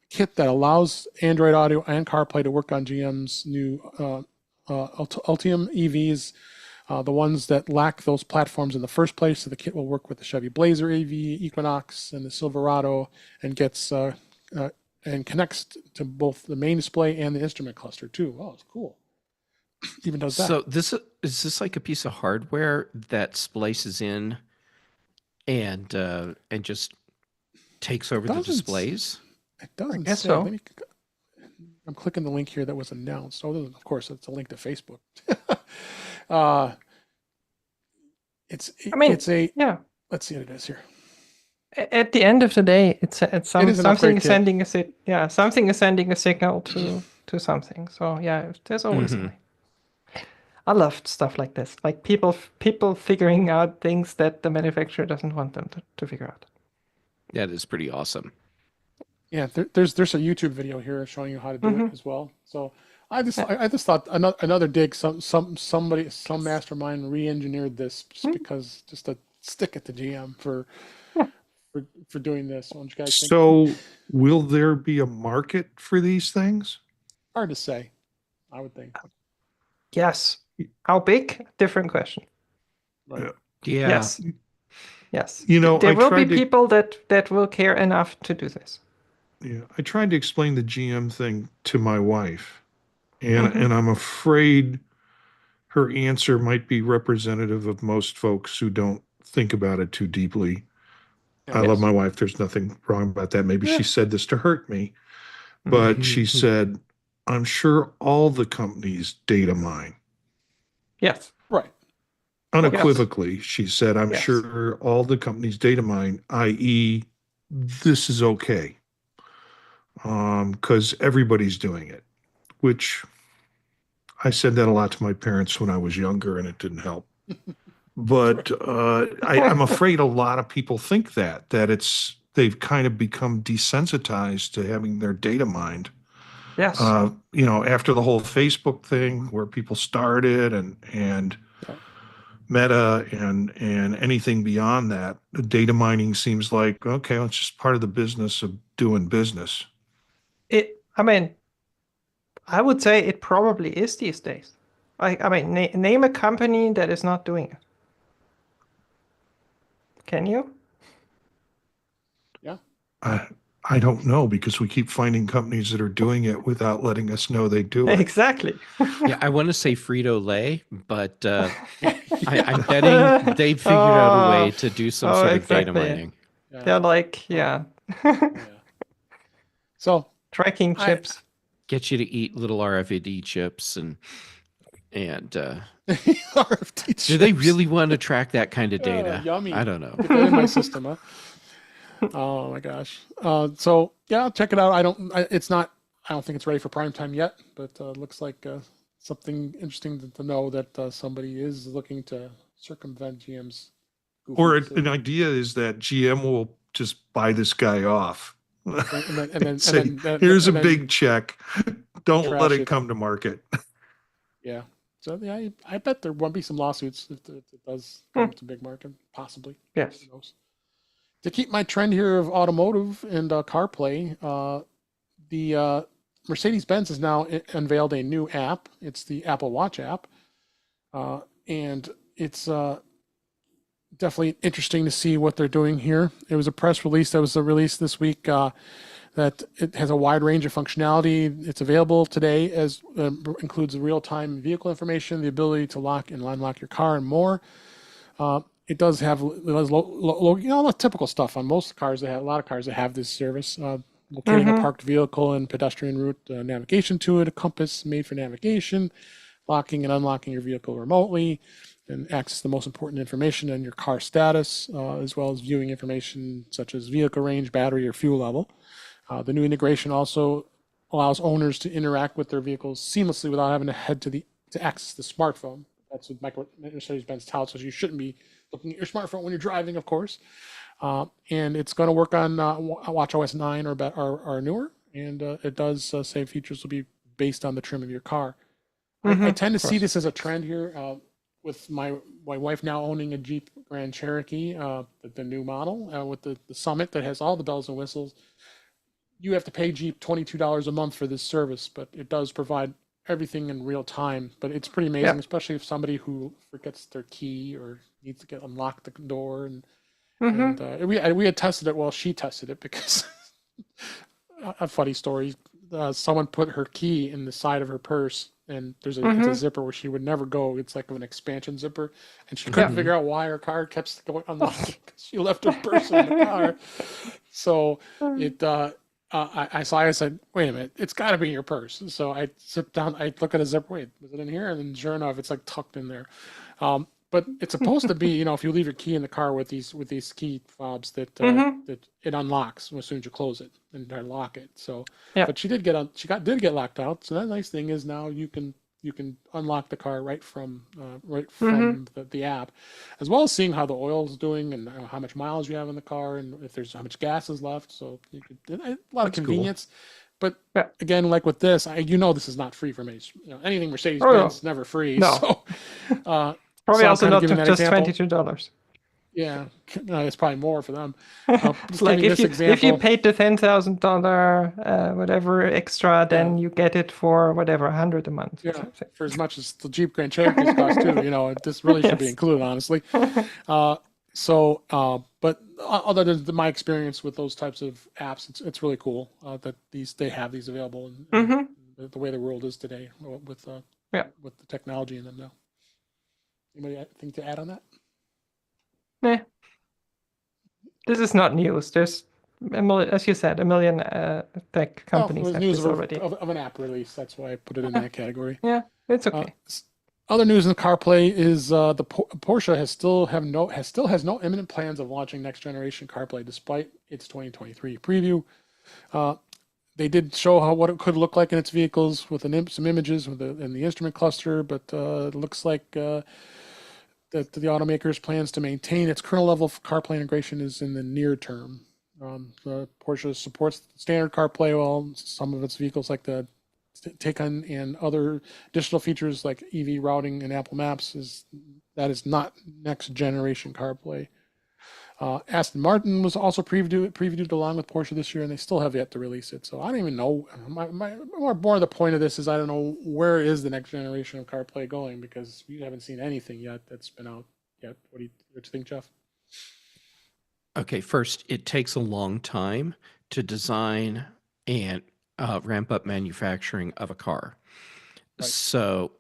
kit that allows Android Auto and CarPlay to work on GM's new Ultium EVs, the ones that lack those platforms in the first place. So the kit will work with the Chevy Blazer EV, Equinox, and the Silverado, and gets and connects to both the main display and the instrument cluster too. Oh, it's cool. Even does that. So is this like a piece of hardware that splices in and just takes over the displays? It doesn't. I guess say. so. I'm clicking the link here that was announced. Oh, of course, it's a link to Facebook. Let's see what it is here. At the end of the day, something is sending a signal to something. So yeah, there's always a way. I love stuff like this, like people figuring out things that the manufacturer doesn't want them to figure out. That is pretty awesome. Yeah, there's a YouTube video here showing you how to do it as well. So I just thought another dig. Some mastermind re-engineered this just to stick at the GM for doing this. What do you guys think? So, will there be a market for these things? Hard to say. I would think. Yes. How big? Different question. Right. Yeah. Yes. Yes. You know, There I will be tried to- people that will care enough to do this. Yeah, I tried to explain the GM thing to my wife, and Mhm. I'm afraid her answer might be representative of most folks who don't think about it too deeply. I love my wife. There's nothing wrong about that. Maybe she said this to hurt me, but she said, I'm sure all the companies data mine. Yes. Right. Unequivocally, she said, I'm Yes. sure all the companies data mine, i.e., this is okay. Because everybody's doing it, which I said that a lot to my parents when I was younger, and it didn't help. But I'm afraid a lot of people think that they've kind of become desensitized to having their data mined. Yes. After the whole Facebook thing where people started and Meta and anything beyond that, the data mining seems like, okay, well, it's just part of the business of doing business. I mean, I would say it probably is these days. I mean, name a company that is not doing it. Can you? Yeah. I don't know because we keep finding companies that are doing it without letting us know they do it. Exactly. Yeah, I want to say Frito-Lay, but I'm betting they've figured out a way to do some sort of data exactly. mining. They're like, yeah. So Tracking chips. Get you to eat little RFID chips and RFD do they chips. really want to track that kind of data? Yummy. I don't know. Get that in my system, huh? Oh my gosh. So yeah, check it out. I don't think it's ready for prime time yet, but looks like something interesting to know that somebody is looking to circumvent GM's. Or an idea is that GM will just buy this guy off. Here's a big check. Don't let it come to market. Yeah. So yeah, I bet there won't be some lawsuits if it does come to big market, possibly. Yes. Who knows? To keep my trend here of automotive and CarPlay, the Mercedes-Benz has now unveiled a new app. It's the Apple Watch app, and it's definitely interesting to see what they're doing here. It was a press release that was released this week that it has a wide range of functionality. It's available today, as includes real-time vehicle information, the ability to lock and unlock your car, and more. It does have the typical stuff on most cars. They have a lot of cars that have this service. Locating a parked vehicle and pedestrian route, navigation to it, a compass made for navigation, locking and unlocking your vehicle remotely, and access the most important information on your car status, as well as viewing information such as vehicle range, battery, or fuel level. The new integration also allows owners to interact with their vehicles seamlessly without having to head to access the smartphone. That's what Mercedes-Benz touts, so you shouldn't be looking at your smartphone when you're driving, of course. And it's going to work on WatchOS 9 or newer, and it does say features will be based on the trim of your car. I tend to see this as a trend here with my wife now owning a Jeep Grand Cherokee, the new model, with the Summit that has all the bells and whistles. You have to pay Jeep $22 a month for this service, but it does provide everything in real time. But it's pretty amazing, especially if somebody who forgets their key or needs to unlock the door. And we had tested it. Well, she tested it because a funny story. Someone put her key in the side of her purse, and there's it's a zipper where she would never go. It's like an expansion zipper, and she couldn't figure out why her car kept going unlocked because she left her purse in the car. So it. I said, wait a minute, it's got to be in your purse. So I sit down, I look at a zipper. Wait, was it in here? And then sure enough, it's like tucked in there. But it's supposed to be, if you leave your key in the car with these key fobs that it unlocks as soon as you close it and lock it. So, but she did get locked out. So that nice thing is now you can unlock the car right from the app, as well as seeing how the oil is doing and how much miles you have in the car and if there's how much gas is left. So you could a lot of convenience. Cool. But Yeah. again, like with this, this is not free for me. Anything Mercedes Oh, no. Benz is never free. No. So, Probably so I'm also kind of not giving that just example. $22. Yeah, it's probably more for them. It's Just like giving this if you example. paid the $10,000 whatever extra, then you get it for whatever $100 a month or Yeah, something. for as much as the Jeep Grand Cherokees cost too. This really should be Yes. included, honestly. But other than my experience with those types of apps, it's really cool that they have these available and the way the world is today with the technology in them now. Anybody have anything to add on that? Nah. This is not news. There's as you said, a million tech It companies was have news this of, already. of an app release. That's why I put it in that category. Yeah, it's okay. Other news in the CarPlay is the Porsche has no imminent plans of launching next generation CarPlay despite its 2023 preview. They did show what it could look like in its vehicles with some images in the instrument cluster, but it looks like that the automaker's plans to maintain its kernel level of CarPlay integration is in the near term. The Porsche supports standard CarPlay, while some of its vehicles like the Taycan and other additional features like EV routing and Apple Maps is not next generation CarPlay. Aston Martin was also previewed along with Porsche this year, and they still have yet to release it. So I don't even know. More the point of this is I don't know where is the next generation of CarPlay going, because we haven't seen anything yet that's been out yet. What do you think, Jeff? Okay, first, it takes a long time to design and ramp up manufacturing of a car. Right. So,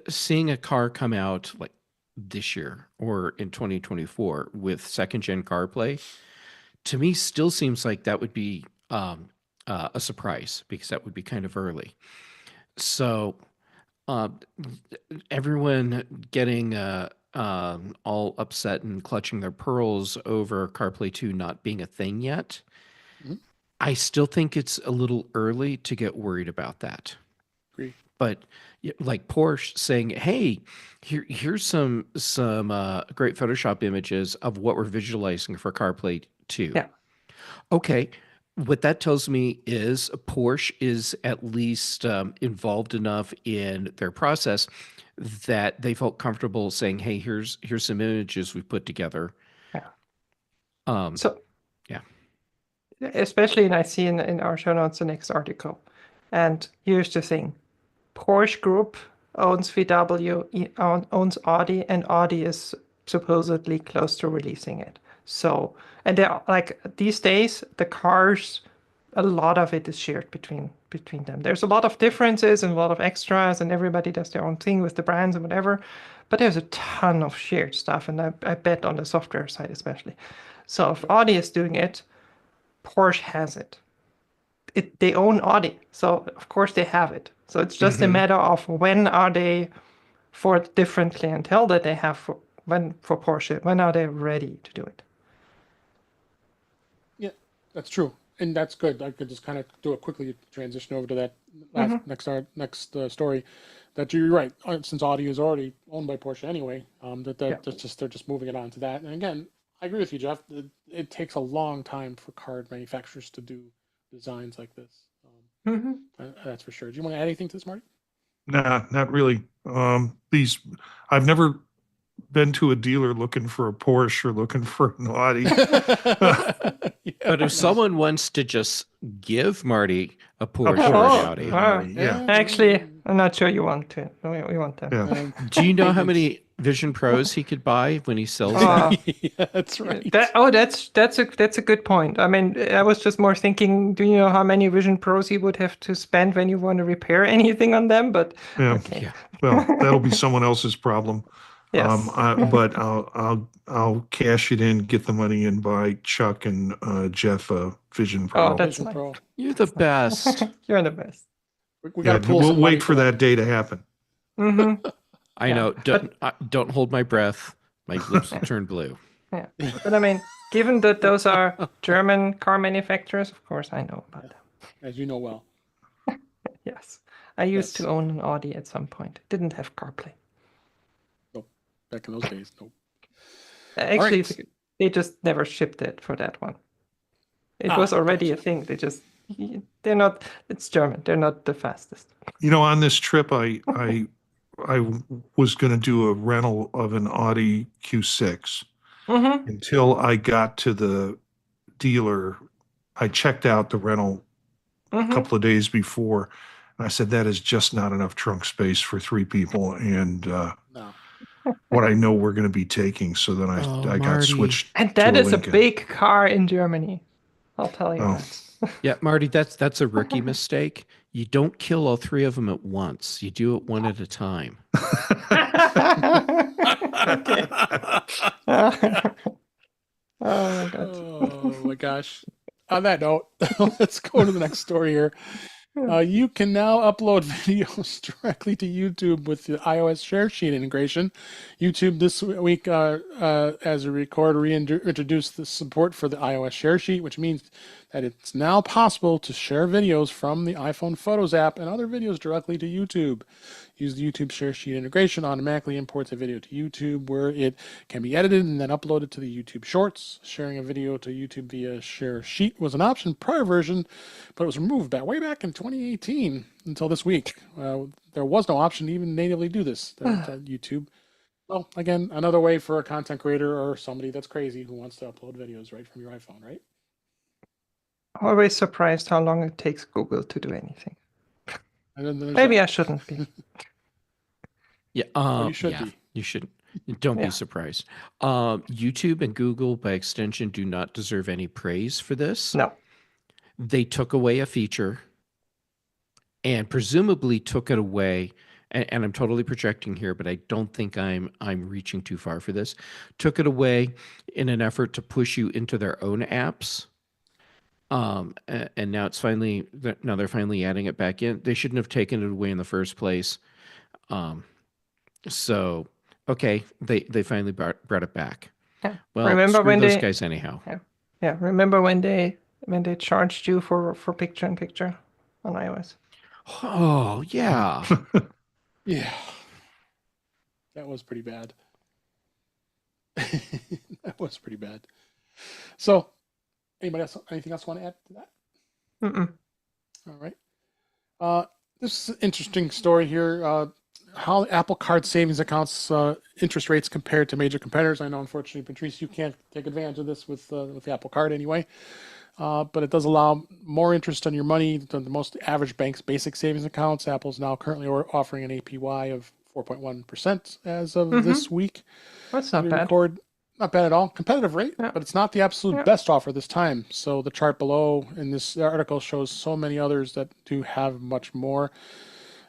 seeing a car come out like this year or in 2024 with second gen CarPlay, to me still seems like that would be a surprise, because that would be kind of early. So everyone getting all upset and clutching their pearls over CarPlay 2 not being a thing yet, I still think it's a little early to get worried about that. Agree. But like Porsche saying, "Hey, here's some great Photoshop images of what we're visualizing for CarPlay 2." Yeah. Okay, what that tells me is Porsche is at least involved enough in their process that they felt comfortable saying, "Hey, here's some images we've put together." Yeah. Especially, and I see in our show notes the next article. And here's the thing. Porsche Group owns VW, owns Audi, and Audi is supposedly close to releasing it. So, and they're like these days, the cars, a lot of it is shared between them. There's a lot of differences and a lot of extras, and everybody does their own thing with the brands and whatever. But there's a ton of shared stuff, and I bet on the software side especially. So if Audi is doing it, Porsche has it. They own Audi, so of course they have it. So it's just a matter of when are they, for different clientele that they have for Porsche, when are they ready to do it? Yeah, that's true, and that's good. I could just kind of do a quickly transition over to that next story. That you're right. Since Audi is already owned by Porsche anyway, they're just moving it on to that. And again, I agree with you, Jeff. It takes a long time for car manufacturers to do designs like this. That's for sure. Do you want to add anything to this, Marty? Nah, not really. I've never been to a dealer looking for a Porsche or looking for an Audi. But if someone wants to just give Marty a Porsche Porsche. or an Audi, Yeah. Actually, I'm not sure you want to. We want them. Yeah. do you know how many Vision Pros he could buy when he sells Uh, them? Yeah, that's right. That's a good point. I mean, I was just more thinking, do you know how many Vision Pros you would have to spend when you want to repair anything on them? But Yeah. okay. Yeah. Well, that'll be someone else's problem. Yes. But I'll cash it in, get the money, and buy Chuck and Jeff a Vision Pro. Oh, that's Vision nice. Pro. You're the best. You're the best. We got to pull we'll some money wait for that day to happen. I know. Don't hold my breath. My lips will turn blue. Yeah. But I mean, given that those are German car manufacturers, of course I know about them. As you know well. Yes. I used to own an Audi at some point. It didn't have CarPlay. Nope. Back in those days, nope. Actually, right. they just never shipped it for that one. It Ah, was already a thing. They just They're not. It's German. They're not the fastest. On this trip, I was going to do a rental of an Audi Q6 Mm-hmm. until I got to the dealer. I checked out the rental a Mm-hmm. couple of days before, and I said, that is just not enough trunk space for 3 people. And No. what I know we're going to be taking. So then Oh, I got Marty. switched And to that a is a Lincoln. big car in Germany. I'll tell you Oh. that. Yeah, Marty, that's a rookie mistake. You don't kill all three of them at once. You do it one at a time. Okay. Oh my God. Oh my gosh. On that note, let's go to the next story here. You can now upload videos directly to YouTube with the iOS share sheet integration. YouTube this week, as a record, reintroduced the support for the iOS share sheet, which means that it's now possible to share videos from the iPhone Photos app and other videos directly to YouTube. Use the YouTube share sheet integration automatically imports a video to YouTube where it can be edited and then uploaded to the YouTube Shorts. Sharing a video to YouTube via share sheet was an option prior version, but it was removed way back in 2018 until this week. There was no option to even natively do this to YouTube. Well, again, another way for a content creator or somebody that's crazy who wants to upload videos right from your iPhone, right? Always surprised how long it takes Google to do anything. And then there's Maybe I shouldn't be. Yeah, you should yeah, be. you should. Don't Yeah. be surprised. YouTube and Google, by extension, do not deserve any praise for this. No. They took away a feature and presumably took it away. And I'm totally projecting here, but I don't think I'm reaching too far for this. Took it away in an effort to push you into their own apps. And now they're finally adding it back in. They shouldn't have taken it away in the first place. So okay, they finally brought it back. Yeah. Well, Remember screw when those they guys anyhow. Yeah, remember when they charged you for picture in picture on iOS? Oh yeah. Yeah. That was pretty bad. That was pretty bad. So, anybody else, anything else want to add to that? Mm-mm. All right. This is an interesting story here. How Apple Card savings accounts interest rates compared to major competitors. I know, unfortunately, Patrice, you can't take advantage of this with the Apple Card anyway. But it does allow more interest on your money than the most average bank's basic savings accounts. Apple's now currently offering an APY of 4.1% as of this week. That's not We bad. record, not bad at all. Competitive rate, Yeah. but it's not the absolute Yeah. best offer this time. So the chart below in this article shows so many others that do have much more.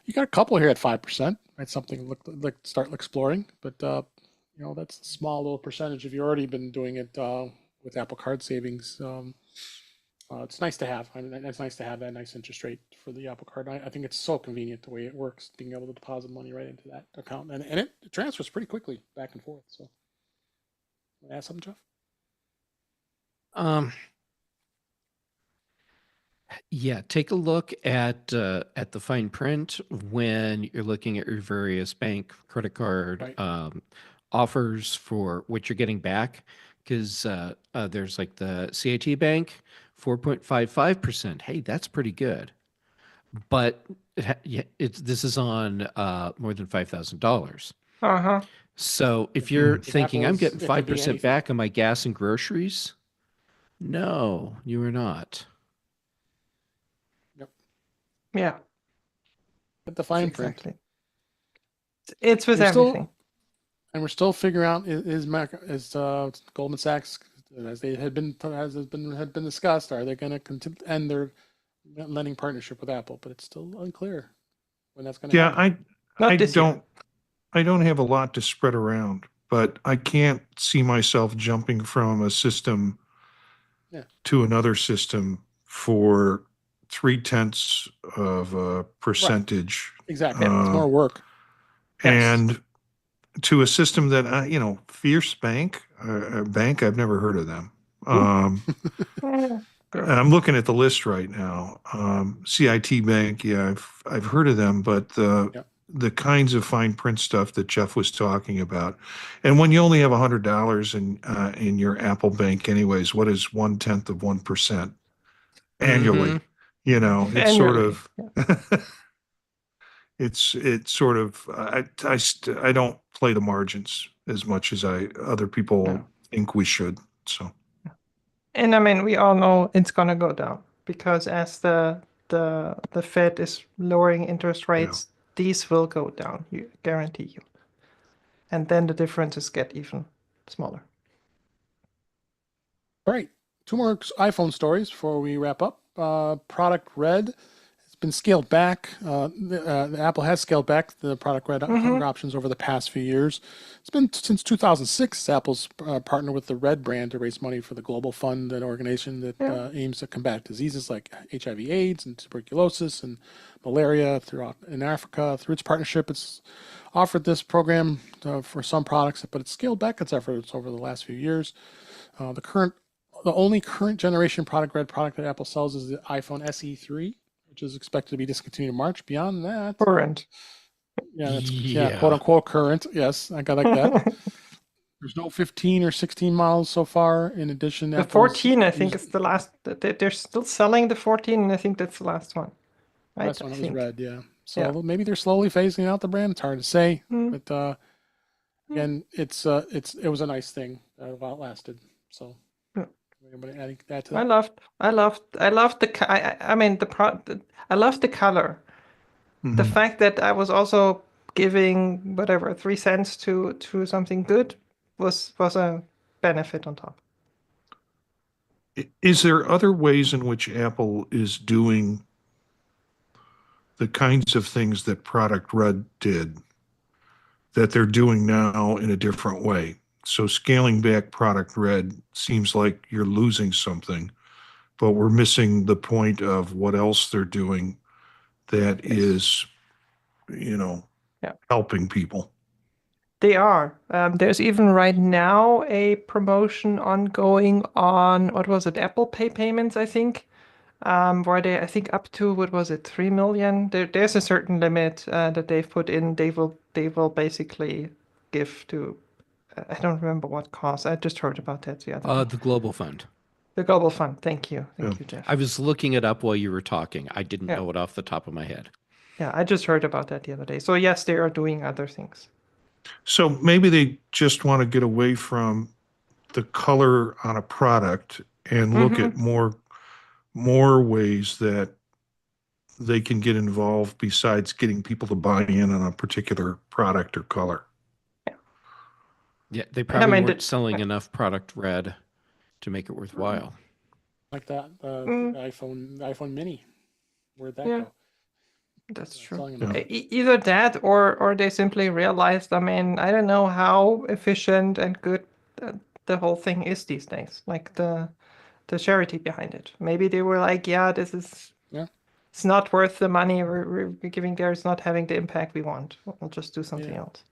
You got a couple here at 5%. Right, something look start exploring, but that's a small little percentage if you've already been doing it with Apple Card savings. It's nice to have. I mean, it's nice to have that nice interest rate for the Apple Card. I think it's so convenient the way it works, being able to deposit money right into that account, and it transfers pretty quickly back and forth. So, want to add something, Jeff? Yeah, take a look at the fine print when you're looking at your various bank credit card Right. offers for what you're getting back, because there's like the CIT Bank 4.55%. Hey, that's pretty good, but this is on more than $5,000. Uh-huh. So if you're With thinking I'm Apple's, getting it could be 5% anything. back on my gas and groceries, no, you are not. Yeah. But the fine print. Exactly. It's with We're still- everything. And we're still figuring out is Goldman Sachs, as they had been discussed, are they going to end their lending partnership with Apple? But it's still unclear when that's going to Yeah, happen. Not I this year. don't have a lot to spread around, but I can't see myself jumping from a system Yeah. to another system for 0.3 of a percentage. Exactly. It's more work. Yes. And to a system that Fierce Bank, a bank, I've never heard of them. Yeah. And I'm looking at the list right now. CIT Bank, yeah, I've heard of them, but the kinds of fine print stuff that Jeff was talking about, and when you only have $100 in your Apple Bank, anyways, what is 0.1% annually? You know, it's sort Annually. of, it's sort of, I don't play the margins as much as other people No. think we should. So, And I mean, we all know it's gonna go down because as the Fed is lowering interest rates, these will go down. You guarantee you. And then the differences get even smaller. All right, two more iPhone stories before we wrap up. Product Red has been scaled back. Apple has scaled back the Product Red color options over the past few years. It's been since 2006 Apple's partnered with the Red brand to raise money for the Global Fund, an organization that aims to combat diseases like HIV/AIDS and tuberculosis and malaria in Africa. Through its partnership, it's offered this program for some products, but it's scaled back its efforts over the last few years. The only current generation Product Red product that Apple sells is the iPhone SE3, which is expected to be discontinued in March. Beyond that, Current. quote unquote current. Yes, I got like that. There's no 15 or 16 models so far. In addition, The 14, I think, is the last. They're still selling the 14, and I think that's the last one. Right? Last one I was think. Red, yeah. So maybe they're slowly phasing out the brand. It's hard to say, but again, it was a nice thing while it lasted. So. Anybody adding that to that? I loved the. I mean I loved the color. The fact that I was also giving whatever 3 cents to something good was a benefit on top. is there other ways in which Apple is doing the kinds of things that Product Red did that they're doing now in a different way? So scaling back Product Red seems like you're losing something, but we're missing the point of what else they're doing that is, helping people. They are. There's even right now a promotion ongoing on, what was it, Apple Pay payments, I think, where they, I think up to, what was it, 3 million? There's a certain limit that they've put in. They will basically give to, I don't remember what cause. I just heard about that the other day. The Global Fund. The Global Fund. Thank you. Thank you, Jeff. I was looking it up while you were talking. I didn't know it off the top of my head. Yeah, I just heard about that the other day. So yes, they are doing other things. So maybe they just want to get away from the color on a product and look at more ways that they can get involved besides getting people to buy in on a particular product or color. Yeah, they probably weren't selling enough Product Red to make it worthwhile. Like that, the iPhone Mini. Where'd that go? That's true. Either that or they simply realized, I mean, I don't know how efficient and good the whole thing is these days. Like the charity behind it. Maybe they were like, this is it's not worth the money we're giving there. It's not having the impact we want. We'll just do something else.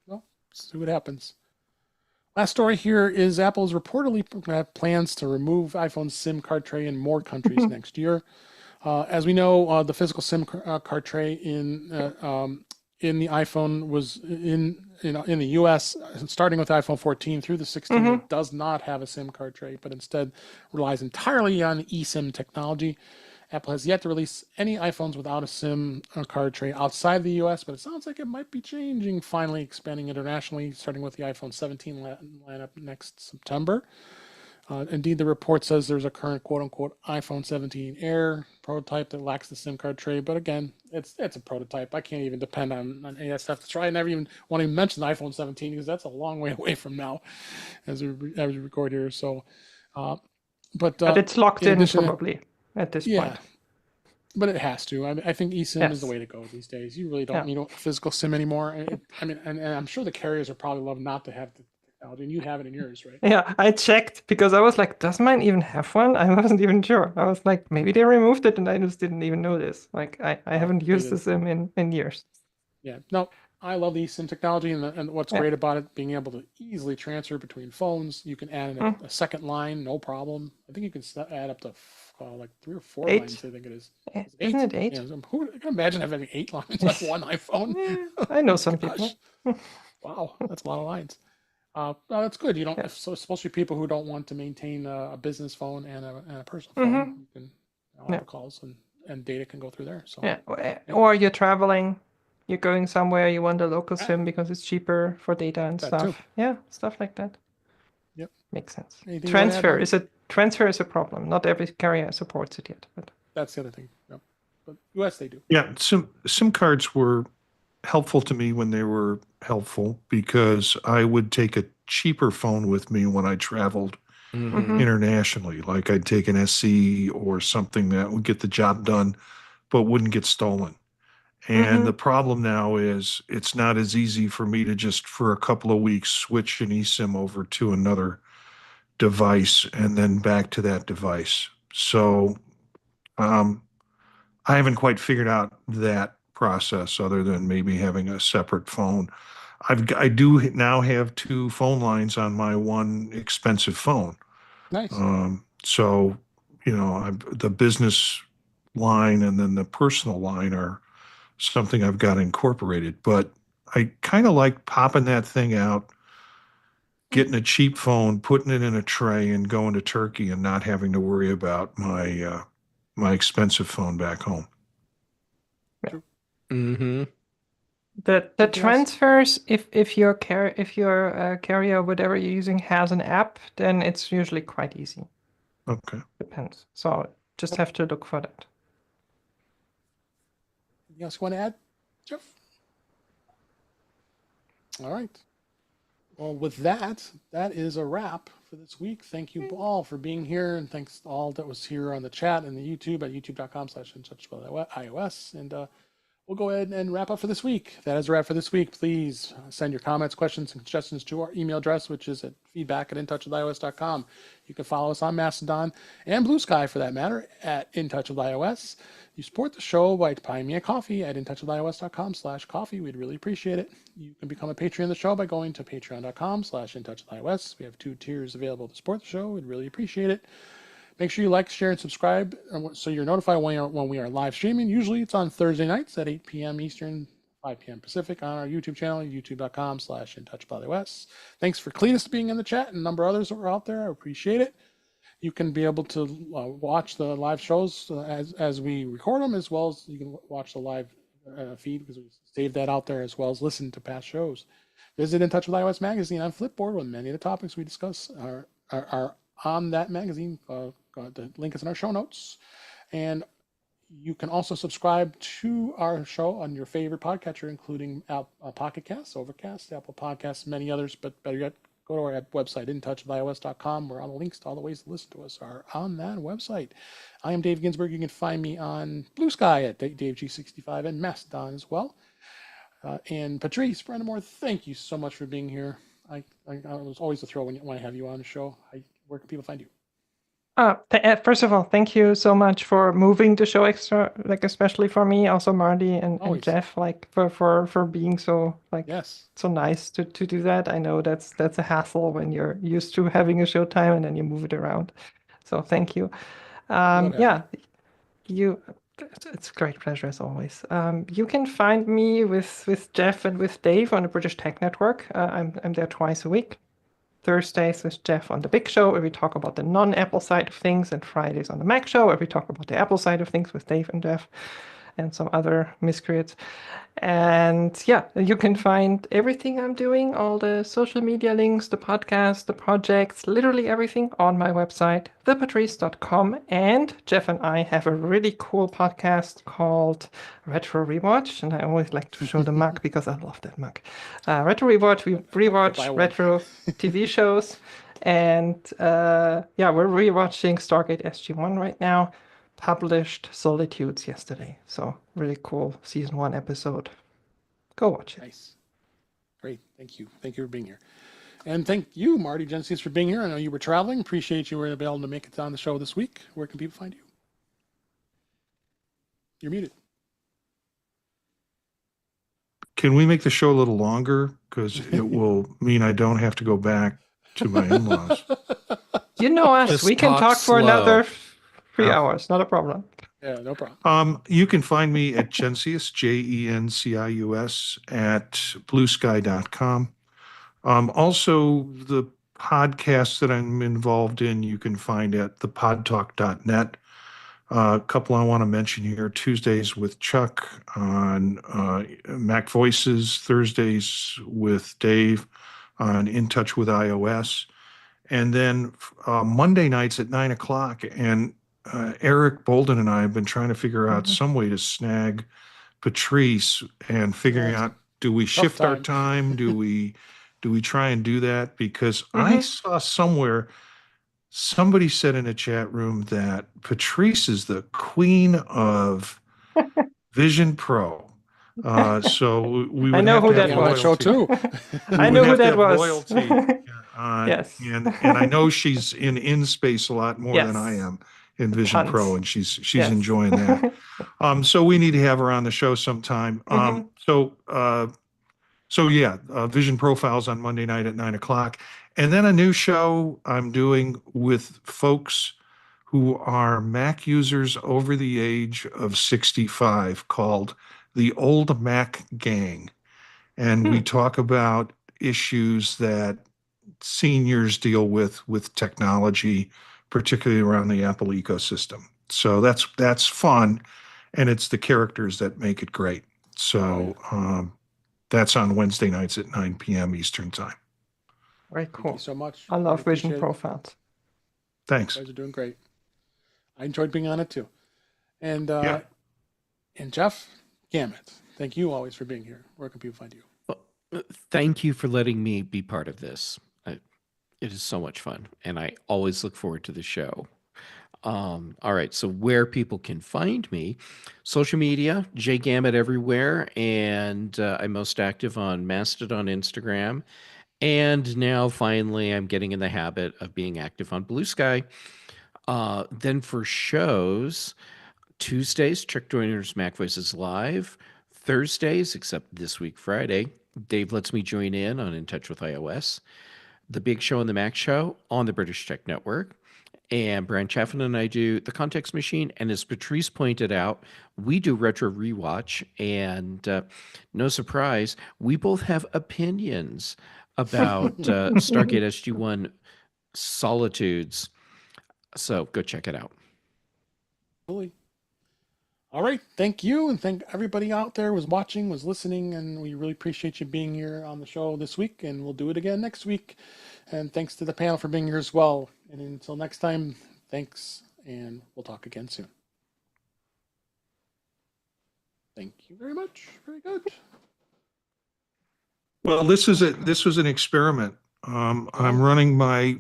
Well, see what happens. Last story here is Apple's reportedly plans to remove iPhone's SIM card tray in more countries next year. As we know, the physical SIM card tray in the iPhone was in the U.S. starting with iPhone 14 through the 16. It does not have a SIM card tray, but instead relies entirely on eSIM technology. Apple has yet to release any iPhones without a SIM card tray outside the U.S., but it sounds like it might be changing, finally expanding internationally, starting with the iPhone 17 lineup next September. Indeed, the report says there's a current quote-unquote iPhone 17 Air prototype that lacks the SIM card tray, but again, it's a prototype. I can't even depend on any of that stuff to try. I never even want to mention the iPhone 17 because that's a long way away from now as we record here. So, but it's locked in probably at this point. But it has to. I think eSIM is the way to go these days. You really don't need a physical SIM anymore. And I'm sure the carriers would probably love not to have the technology, and you have it in yours, right? Yeah, I checked because I was like, does mine even have one? I wasn't even sure. I was like, maybe they removed it and I just didn't even know this. Like, I haven't used the SIM in years. Yeah, no, I love the eSIM technology, and what's great about it, being able to easily transfer between phones. You can add in a second line, no problem. I think you can add up to like 3 or 4 lines, I think it is. Isn't it 8? Yeah, who can imagine having 8 lines on one iPhone? I know some people. Wow, that's a lot of lines. No, that's good. You don't, so especially people who don't want to maintain a business phone and a personal phone. You can all the calls and data can go through there. So Yeah. Or you're traveling, you're going somewhere, you want a local SIM because it's cheaper for data and That stuff. too. Yeah, stuff like that. Yep. Makes sense. Anything you wanna add, Marty? Transfer is a problem. Not every carrier supports it yet, but That's the other thing. Yep. But US they do. Yeah, SIM cards were helpful to me when they were helpful because I would take a cheaper phone with me when I traveled internationally. Like I'd take an SC or something that would get the job done, but wouldn't get stolen. And the problem now is it's not as easy for me to just for a couple of weeks switch an eSIM over to another device and then back to that device. So I haven't quite figured out that process other than maybe having a separate phone. I do now have two phone lines on my one expensive phone. Nice. So, the business line and then the personal line are something I've got incorporated. But I kind of like popping that thing out, getting a cheap phone, putting it in a tray, and going to Turkey and not having to worry about my expensive phone back home. Mm-hmm. the transfers, if your carrier, whatever you're using, has an app, then it's usually quite easy. Okay. Depends. So just have to look for that. Anything else you want to add, Jeff? All right. Well, with that is a wrap for this week. Thank you all for being here, and thanks to all that was here on the chat and the YouTube at youtube.com/IntouchedWithIOS. And we'll go ahead and wrap up for this week. That is a wrap for this week. Please send your comments, questions, and suggestions to our email address, which is at feedback@intouchwithios.com. You can follow us on Mastodon and Blue Sky, for that matter, at InTouchWithIOS. You support the show by buying me a coffee at intouchwithios.com/coffee. We'd really appreciate it. You can become a patron of the show by going to patreon.com/intouchwithios. We have 2 tiers available to support the show. We'd really appreciate it. Make sure you like, share, and subscribe so you're notified when we are live streaming. Usually it's on Thursday nights at 8 p.m. Eastern, 5 p.m. Pacific on our YouTube channel, youtube.com/intouchwithios. Thanks for Cletus being in the chat and a number of others that were out there. I appreciate it. You can be able to watch the live shows as we record them, as well as you can watch the live feed because we save that out there, as well as listen to past shows. Visit In Touch with iOS magazine on Flipboard, where many of the topics we discuss are on that magazine. The link is in our show notes. And you can also subscribe to our show on your favorite podcatcher, including Pocket Casts, Overcast, Apple Podcasts, many others. But better yet, go to our website, intouchwithios.com, where all the links to all the ways to listen to us are on that website. I am Dave Ginsburg. You can find me on Blue Sky at DaveG65 and Mastodon as well. And Patrice Brandamore, thank you so much for being here. I was always a thrill when I have you on the show. Where can people find you? First of all, thank you so much for moving the show extra, especially for me, also Marty and Jeff, for being so so nice to do that. I know that's a hassle when you're used to having a show time and then you move it around. So thank you. It's a great pleasure as always. You can find me with Jeff and with Dave on the British Tech Network. I'm there twice a week. Thursdays with Jeff on the Big Show, where we talk about the non-Apple side of things, and Fridays on the Mac Show, where we talk about the Apple side of things with Dave and Jeff and some other miscreants. And you can find everything I'm doing, all the social media links, the podcast, the projects, literally everything on my website, thepatrice.com. And Jeff and I have a really cool podcast called Retro Rewatch, and I always like to show the mug because I love that mug. Retro Rewatch, we rewatch retro TV shows, and we're rewatching Stargate SG-1 right now. Published Solitudes yesterday. So really cool season 1 episode. Go watch it. Nice. Great. Thank you. Thank you for being here. And thank you, Marty Genesius, for being here. I know you were traveling. Appreciate you were able to make it on the show this week. Where can people find you? You're muted. Can we make the show a little longer? Because it will mean I don't have to go back to my in-laws. You know us. Just we can talk for another 3 hours. Not a problem. Yeah, no problem. You can find me at Gencius, Jencius, at bluesky.com. Also, the podcasts that I'm involved in, you can find at thepodtalk.net. A couple I want to mention here: Tuesdays with Chuck on Mac Voices, Thursdays with Dave on In Touch with iOS, and then Monday nights at 9 o'clock. And Eric Bolden and I have been trying to figure out some way to snag Patrice and figuring Yeah. out, do we shift our time. time? Do we try and do that? Because I saw somewhere somebody said in a chat room that Patrice is the queen of Vision Pro. So we I would know have who to have that on that was. show loyalty. too. I We know would who have to that have was. loyalty. Yes. And I know she's in space a lot more than I Yes. am in Vision Tons. Pro, and she's Yes. enjoying that. So we need to have her on the show sometime. So yeah, Vision Profiles on Monday night at 9 o'clock. And then a new show I'm doing with folks who are Mac users over the age of 65 called the Old Mac Gang. And we talk about issues that seniors deal with technology, particularly around the Apple ecosystem. So that's fun, and it's the characters that make it great. So that's on Wednesday nights at 9 p.m. Eastern time. Very Thank cool. you so much. I love Really Vision appreciate it. Profiles. Thanks. You guys are doing great. I enjoyed being on it too. And Yeah. and Jeff Gamet, thank you always for being here. Where can people find you? Well, thank you for letting me be part of this. It is so much fun, and I always look forward to the show. All right, so where people can find me, social media, J Gamet everywhere, and I'm most active on Mastodon, Instagram, and now finally I'm getting in the habit of being active on Blue Sky. Then for shows, Tuesdays, Chuck Joiner's Mac Voices Live. Thursdays, except this week, Friday, Dave lets me join in Touch with iOS. The Big Show and the Mac Show on the British Tech Network. And Brian Chaffin and I do The Context Machine. And as Patrice pointed out, we do Retro Rewatch. And no surprise, we both have opinions about Stargate SG-1 Solitudes. So go check it out. Absolutely. All right. Thank you. And thank everybody out there was watching, was listening. And we really appreciate you being here on the show this week. And we'll do it again next week. And thanks to the panel for being here as well. And until next time, thanks. And we'll talk again soon. Thank you very much. Very good. Well, this was an experiment. I'm running my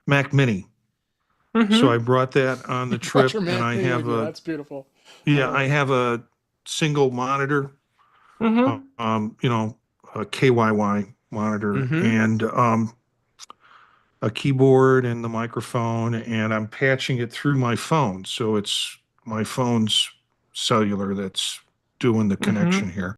Mac Mini. So I brought that on the trip, and I have that's beautiful. I have a single monitor, a KYY monitor, and a keyboard and the microphone, and I'm patching it through my phone. So it's my phone's cellular that's doing the connection here.